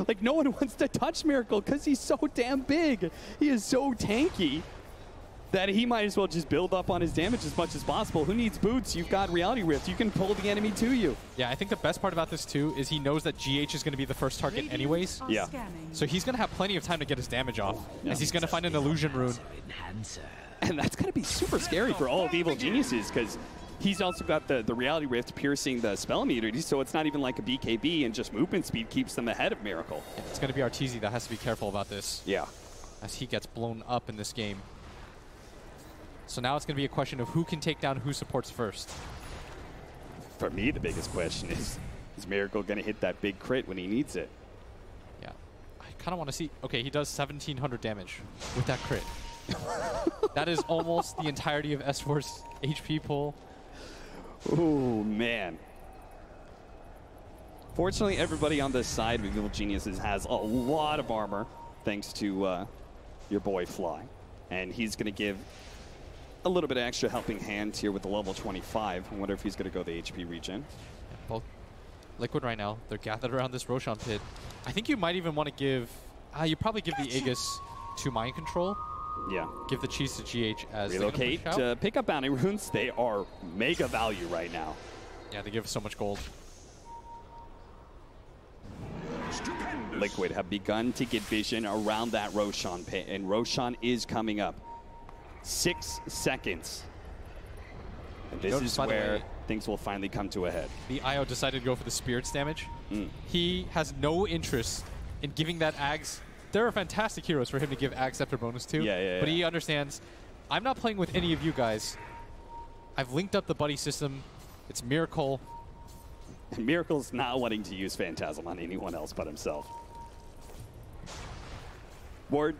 like, no one wants to touch Miracle because he's so damn big. He is so tanky that he might as well just build up on his damage as much as possible. Who needs boots? You've got Reality Rift. You can pull the enemy to you. Yeah, I think the best part about this, too, is he knows that GH is going to be the first target anyways. Yeah. So he's going to have plenty of time to get his damage off, as he's going to find an illusion rune. And that's going to be super scary for all of Evil Geniuses because he's also got the Reality Rift piercing the spell immunity, so it's not even like a BKB, and just movement speed keeps them ahead of Miracle. Yeah, it's going to be Arteezy that has to be careful about this. Yeah. As he gets blown up in this game. So now it's going to be a question of who can take down who supports first. For me, the biggest question is Miracle going to hit that big crit when he needs it? Yeah. I kind of want to see. Okay, he does 1,700 damage with that crit. That is almost the entirety of S4's HP pool. Oh, man. Fortunately, everybody on this side of Evil Geniuses has a lot of armor, thanks to your boy Fly. And he's going to give a little bit of extra helping hand here with the level 25. I wonder if he's going to go the HP regen. Both Liquid right now, they're gathered around this Roshan pit. I think you might even want to give, you probably give the Aegis to Mind Control. Yeah. Give the cheese to GH as relocate, pick up bounty runes. They are mega value right now. Yeah, they give so much gold. Stupendous. Liquid have begun to get vision around that Roshan pit, and Roshan is coming up. 6 seconds. And this is where things will finally come to a head. The IO decided to go for the Spirit's damage. He has no interest in giving that Ags. There are fantastic heroes for him to give Ag Scepter bonus to. But he understands, I'm not playing with any of you guys. I've linked up the buddy system. It's Miracle. Miracle's not wanting to use Phantasm on anyone else but himself. Ward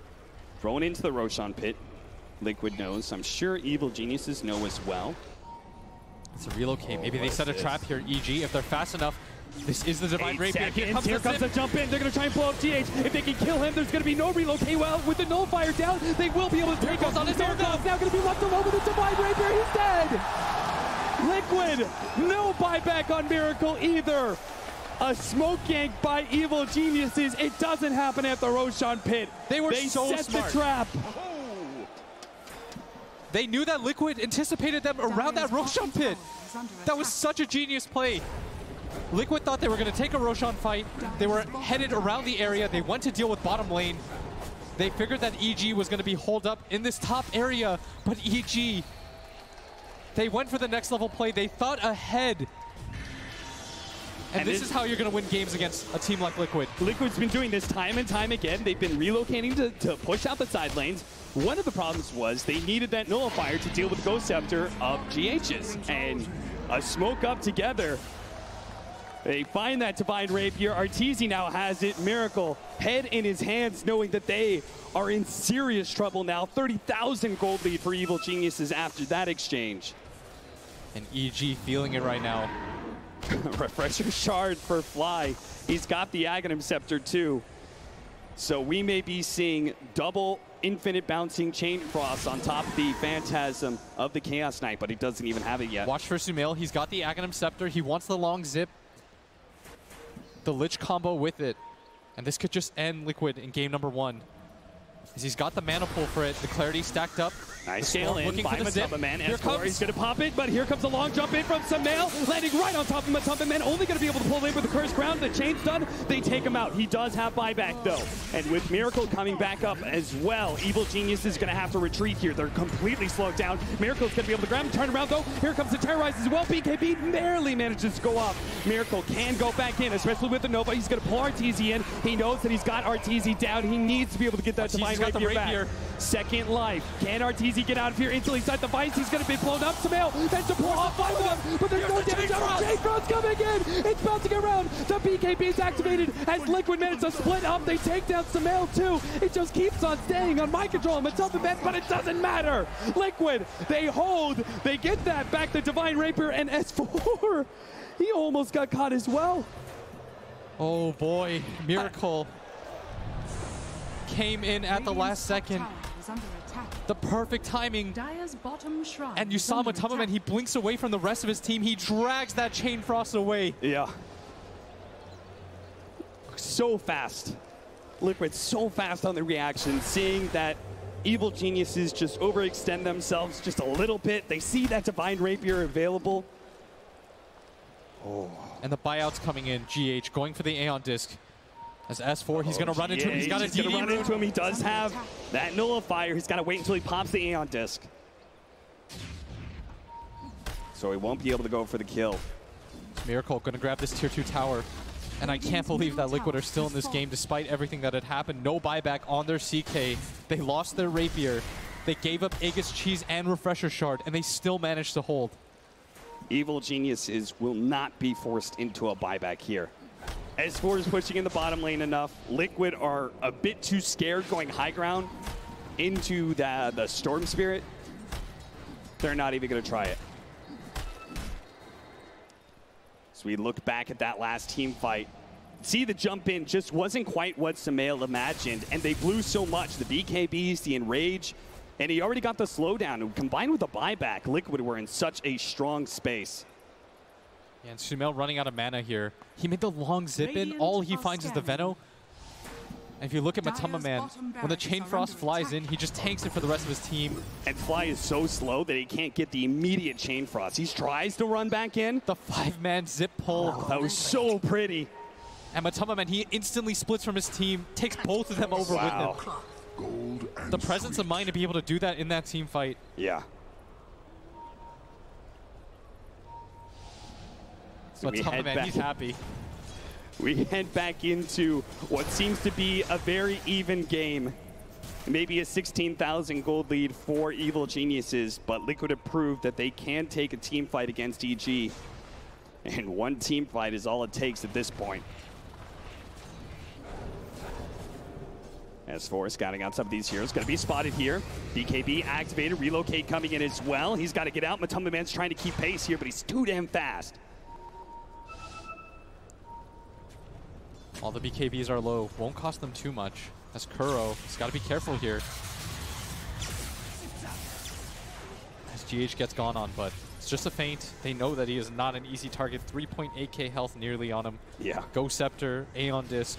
thrown into the Roshan pit. Liquid knows. I'm sure Evil Geniuses know as well. It's a relocate. Maybe they set a trap here, EG. If they're fast enough, this is the Divine Rapier. Here comes the jump in. They're going to try and blow up GH. If they can kill him, there's going to be no relocate. Well, with the Nullifier down, they will be able to take us on his air. Now going to be left alone with the Divine Rapier. He's dead. Liquid, no buyback on Miracle either. A smoke gank by Evil Geniuses. It doesn't happen at the Roshan pit. They so set smart. The trap. They knew that Liquid anticipated them around that Roshan pit. That was such a genius play. Liquid thought they were going to take a Roshan fight. They were headed around the area. They went to deal with bottom lane. They figured that EG was going to be holed up in this top area, but EG, they went for the next level play. They thought ahead. And this is how you're going to win games against a team like Liquid. Liquid's been doing this time and time again. They've been relocating to push out the side lanes. One of the problems was they needed that Nullifier to deal with the Ghost Scepter of GH's. And a smoke up together. They find that Divine Rapier. Arteezy now has it. Miracle, head in his hands, knowing that they are in serious trouble now. 30,000 gold lead for Evil Geniuses after that exchange. And EG feeling it right now. Refresher shard for Fly. He's got the Aghanim Scepter too. So we may be seeing double infinite bouncing Chain Frost on top of the Phantasm of the Chaos Knight, but he doesn't even have it yet. Watch for Sumail. He's got the Aghanim Scepter. He wants the long zip. The Lich combo with it. And this could just end Liquid in game number 1. As he's got the mana pull for it. The Clarity stacked up. Nice scale in by Matumba Man. Here S4, he's going to pop it, but here comes a long jump in from Sumail, landing right on top of Matumba Man, only going to be able to pull in with the Cursed Crown. The chain's done. They take him out. He does have buyback, though. And with Miracle coming back up as well, Evil Genius is going to have to retreat here. They're completely slowed down. Miracle's going to be able to grab him, turn around, though. Here comes the Terrorize as well. BKB barely manages to go off. Miracle can go back in, especially with the Nova. He's going to pull Arteezy in. He knows that he's got Arteezy down. He needs to be able to get that Divine Rapier back. Second life. Can Arteezy get out of here instantly inside the Vice? He's going to be blown up. Sumail then to pull off 5 of them, but there's no damage on Chain Frost coming in. It's bouncing around. The BKB is activated as Liquid manages to split up. They take down Sumail too. It just keeps on staying on mind control and Matumba Man, but it doesn't matter. Liquid, they hold. They get that back. The Divine Rapier and S4. He almost got caught as well. Oh boy, Miracle came in at the last second. The perfect timing. And you saw Matumba Man, he blinks away from the rest of his team. He drags that Chain Frost away. Yeah. So fast. Liquid so fast on the reaction, seeing that Evil Geniuses just overextend themselves just a little bit. They see that Divine Rapier available. Oh. And the buyout's coming in. GH going for the Aeon Disc. As S4, he's going to run into him. He's got a DD. Run into him. He does have that Nullifier. He's got to wait until he pops the Aeon Disc. So he won't be able to go for the kill. Miracle going to grab this tier 2 tower. And I can't believe that Liquid are still in this game despite everything that had happened. No buyback on their CK. They lost their Rapier. They gave up Aegis Cheese and Refresher Shard, and they still managed to hold. Evil Geniuses will not be forced into a buyback here. S4 is pushing in the bottom lane enough. Liquid are a bit too scared going high ground into the Storm Spirit. They're not even going to try it. So we look back at that last team fight. See, the jump in just wasn't quite what Sumail imagined, and they blew so much. The BKBs, the Enrage, and he already got the slowdown. And combined with the buyback, Liquid were in such a strong space. Yeah, and Sumail running out of mana here. He made the long zip in. All he finds is the Veno. And if you look at Matumba Man, when the Chain Frost flies in, he just tanks it for the rest of his team. And Fly is so slow that he can't get the immediate Chain Frost. He tries to run back in. The 5-man zip pull. Oh, that was so pretty. And Matumba Man, he instantly splits from his team, takes both of them over with him. The presence of mind to be able to do that in that team fight. Yeah. Matumba Man, he's happy. We head back into what seems to be a very even game. Maybe a 16,000 gold lead for Evil Geniuses, but Liquid have proved that they can take a team fight against EG. And one team fight is all it takes at this point. S4 scouting out some of these heroes. Going to be spotted here. BKB activated. Relocate coming in as well. He's got to get out. Matumba Man's trying to keep pace here, but he's too damn fast. All the BKBs are low. Won't cost them too much. That's Kuro. He's got to be careful here. As GH gets gone on, but it's just a feint. They know that he is not an easy target. 3.8k health nearly on him. Yeah. Go Scepter, Aeon Disc.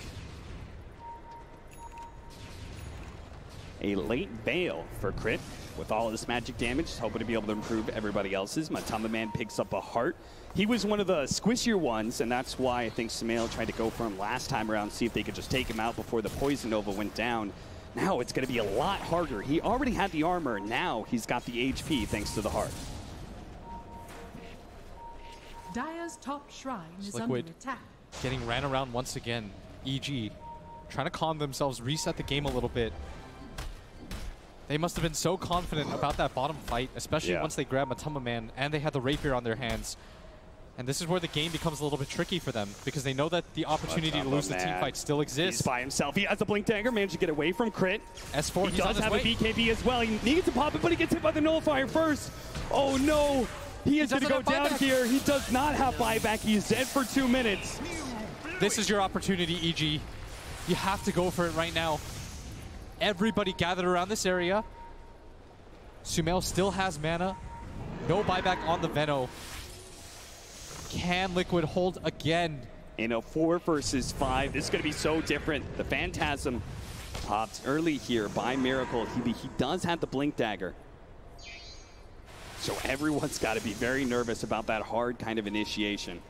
A late Veil for Crit with all of this magic damage, hoping to be able to improve everybody else's. Matumba Man picks up a heart. He was one of the squishier ones, and that's why I think Sumail tried to go for him last time around, see if they could just take him out before the Poison Nova went down. Now it's going to be a lot harder. He already had the armor. Now he's got the HP thanks to the heart. Dire's top shrine is Liquid under attack. getting ran around once again. EG trying to calm themselves, reset the game a little bit. They must have been so confident about that bottom fight, especially once they grabbed Matumba Man and they had the Rapier on their hands. And this is where the game becomes a little bit tricky for them because they know that the opportunity to lose the team fight still exists. He's by himself. He has a Blink Dagger, managed to get away from Crit. S4, he does have a BKB as well. He needs to pop it, but he gets hit by the Nullifier first. Oh no! He is going to go doesn't have down buyback. here. He does not have buyback. He's dead for 2 minutes. This is your opportunity, EG. You have to go for it right now. Everybody gathered around this area. Sumail still has mana. No buyback on the Veno. Can Liquid hold again? In a 4 versus 5, this is going to be so different. The Phantasm popped early here by Miracle. He does have the Blink Dagger. So everyone's got to be very nervous about that hard kind of initiation.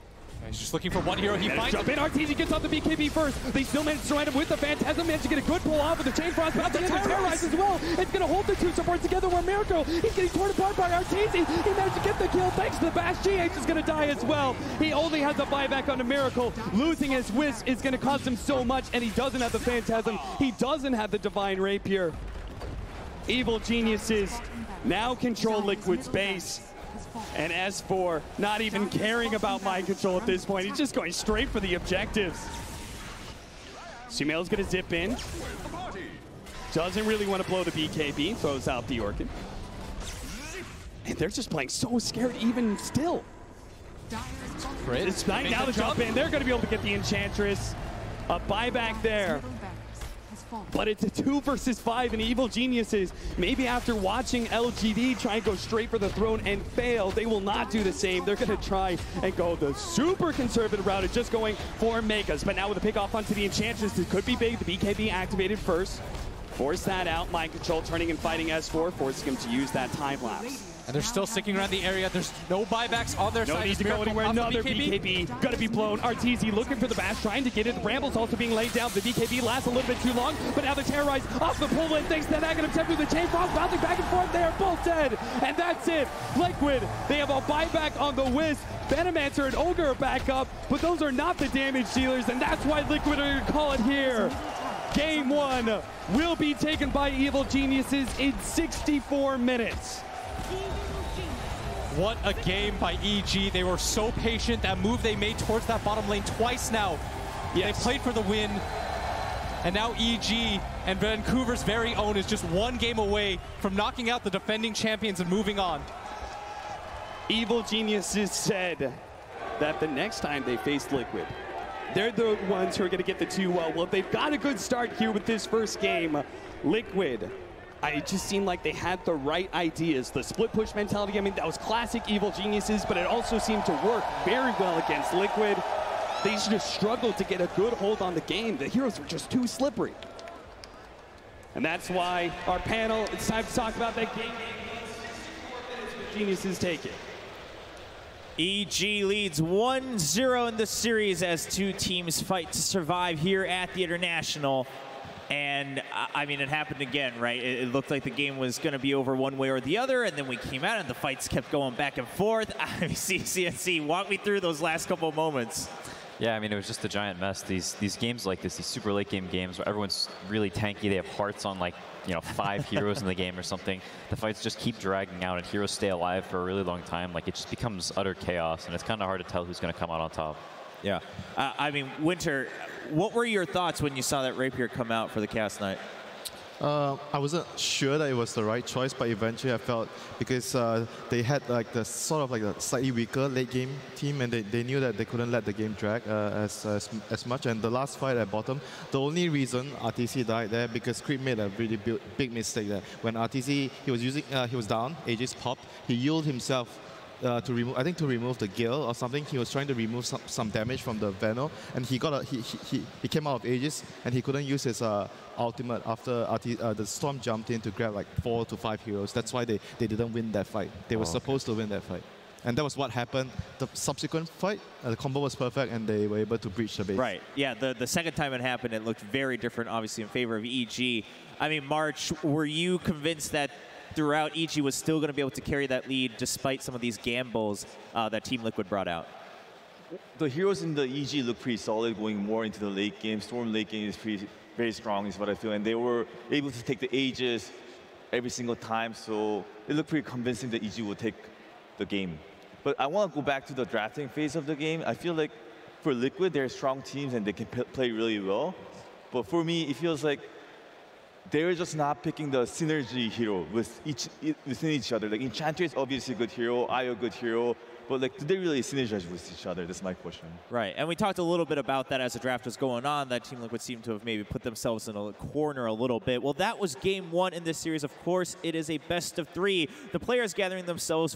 He's just looking for one hero. He finds jump in. RTZ gets off the BKB first. They still manage to surround him with the Phantasm. Managed to get a good pull off with the Chain Frost. But the Terrorize as well. It's going to hold the two supports together where Miracle, he's getting torn apart by RTZ. He managed to get the kill thanks to the Bash. GH is going to die as well. He only has a buyback on the Miracle. Losing his Wisp is going to cost him so much, and he doesn't have the Phantasm. He doesn't have the Divine Rapier. Evil Geniuses now control Liquid space. And S4 not even caring about mind control at this point. He's just going straight for the objectives. Sumail's going to zip in. Doesn't really want to blow the BKB. Throws out the Orchid. And they're just playing so scared even still. It's right now to jump in. They're going to be able to get the Enchantress. A buyback there. But it's a 2 versus 5 and Evil Geniuses. Maybe after watching LGD try and go straight for the throne and fail, they will not do the same. They're going to try and go the super conservative route of just going for Megas. But now with a pick off onto the Enchantress, it could be big. The BKB activated first. Force that out. Mind control turning and fighting S4, forcing him to use that time lapse. And they're still sticking around the area. There's no buybacks on their side. No need to go anywhere. Another BKB. Gonna be blown. RTZ looking for the bash, trying to get it. Brambles also being laid down. The BKB lasts a little bit too long, but now the Terrorize off the pull in. Thanks to that negative attempt through the Chain Frost, bouncing back and forth. They are both dead. And that's it. Liquid, they have a buyback on the Wisp. Venomancer and Ogre are back up, but those are not the damage dealers, and that's why Liquid are gonna call it here. Game 1 will be taken by Evil Geniuses in 64 minutes. What a game by EG. They were so patient. That move they made towards that bottom lane twice now. Yes. They played for the win. And now EG and Vancouver's very own is just one game away from knocking out the defending champions and moving on. Evil Geniuses said that the next time they face Liquid, they're the ones who are going to get the 2-0. Well, they've got a good start here with this first game. Liquid, it just seemed like they had the right ideas. The split push mentality, I mean, that was classic Evil Geniuses, but it also seemed to work very well against Liquid. They just struggled to get a good hold on the game. The heroes were just too slippery. And that's why our panel, it's time to talk about that game. Geniuses take it. EG leads 1-0 in the series as two teams fight to survive here at the International. And, I mean, it happened again, right? It looked like the game was going to be over one way or the other, and then we came out and the fights kept going back and forth. I mean, CNC, walk me through those last couple of moments. Yeah, I mean, it was just a giant mess. These games like this, these super late game games where everyone's really tanky, they have hearts on like, 5 heroes in the game or something. The fights just keep dragging out and heroes stay alive for a really long time. Like, it just becomes utter chaos, and it's kind of hard to tell who's going to come out on top. Yeah. I mean, Winter, what were your thoughts when you saw that Rapier come out for the cast night? I wasn't sure that it was the right choice, but eventually I felt because they had like the sort of like a slightly weaker late game team, and they knew that they couldn't let the game drag as much. And the last fight at bottom, the only reason RTC died there because Creep made a really big mistake there. When RTC he was down, Aegis popped, he yielded himself. To remove the Gale or something. He was trying to remove some damage from the Veno, and he came out of Aegis, and he couldn't use his ultimate after the Storm jumped in to grab like 4 to 5 heroes. That's why they didn't win that fight. They were supposed to win that fight. And that was what happened. The subsequent fight, the combo was perfect, and they were able to breach the base. Right. Yeah, the second time it happened, it looked very different, obviously, in favor of EG. I mean, March, were you convinced that throughout EG was still going to be able to carry that lead despite some of these gambles that Team Liquid brought out? The heroes in the EG look pretty solid going more into the late game. Storm late game is very strong is what I feel. And they were able to take the Aegis every single time. So it looked pretty convincing that EG would take the game. But I want to go back to the drafting phase of the game. I feel like for Liquid, they're strong teams and they can play really well. But for me, it feels like they're just not picking the synergy hero within each other. Like Enchantress is obviously a good hero, Io a good hero, but like, do they really synergize with each other? That's my question. Right, and we talked a little bit about that as the draft was going on, that Team Liquid seemed to have maybe put themselves in a corner a little bit. Well, that was game one in this series. Of course, it is a best of 3. The players gathering themselves